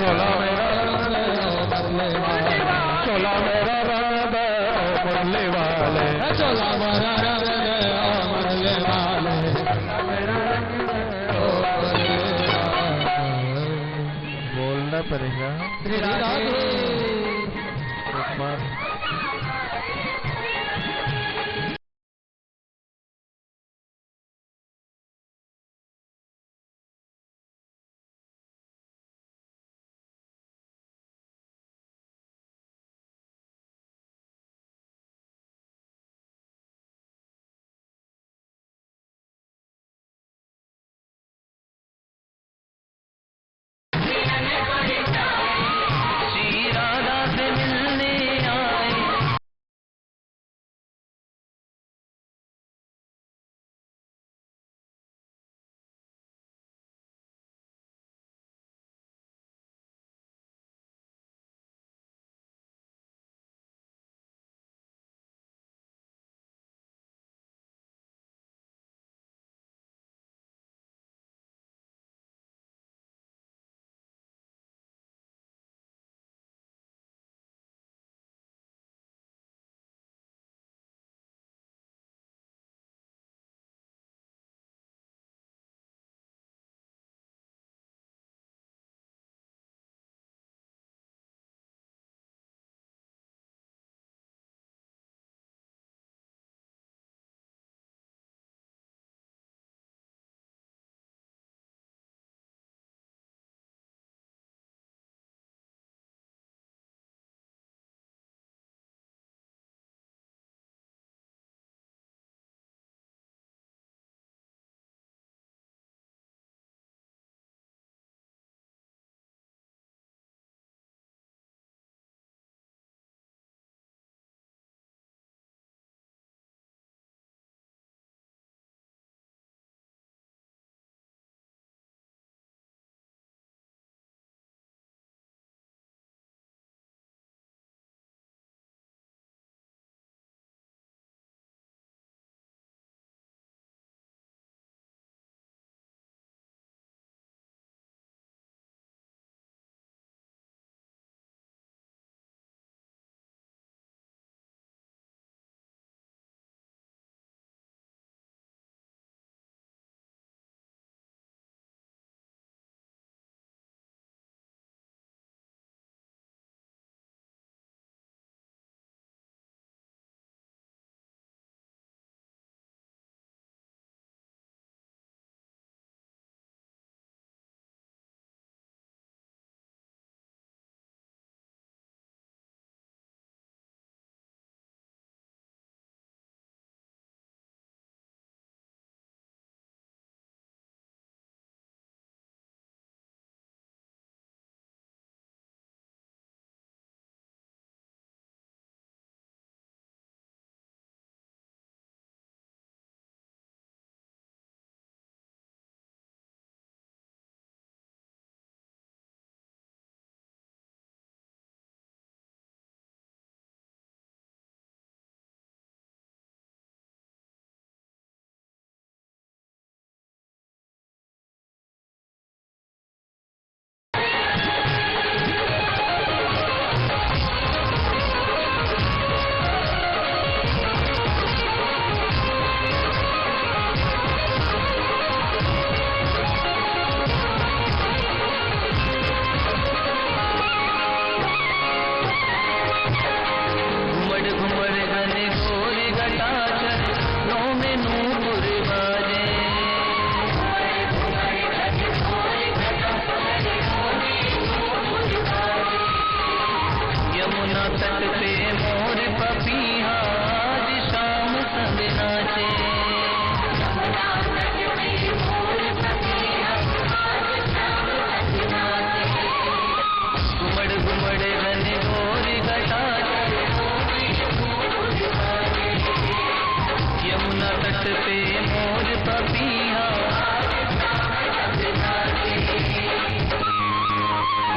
चोला मेरा चोला मेरा रंग दे मुरली वाले, चोला मेरा रंग दे मुरली वाले, बोलना पड़ेगा।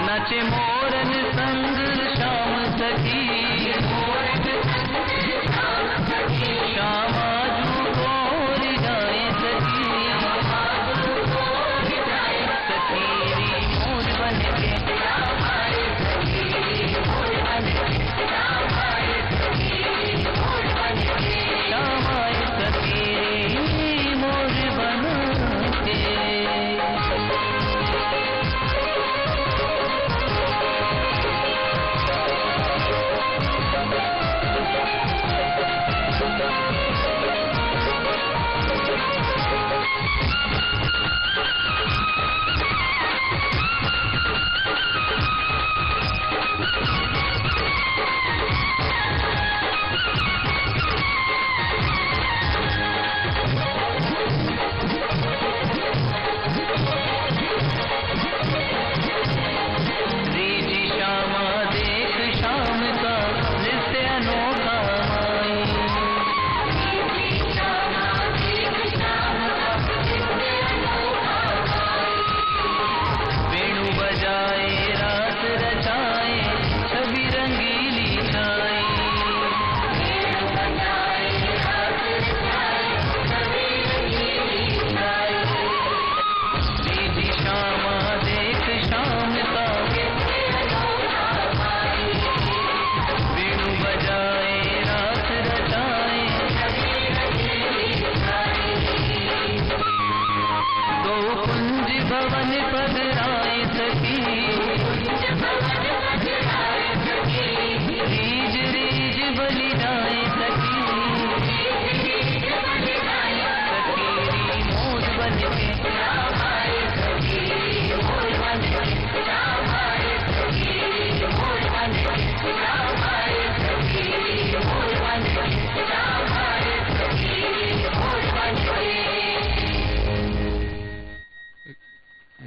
नाचे मोरन संग शाम सखी, श्याम आजू गोर जाए सखी, सखीरी मोर बन के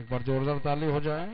एक बार जोरदार ताली हो जाए।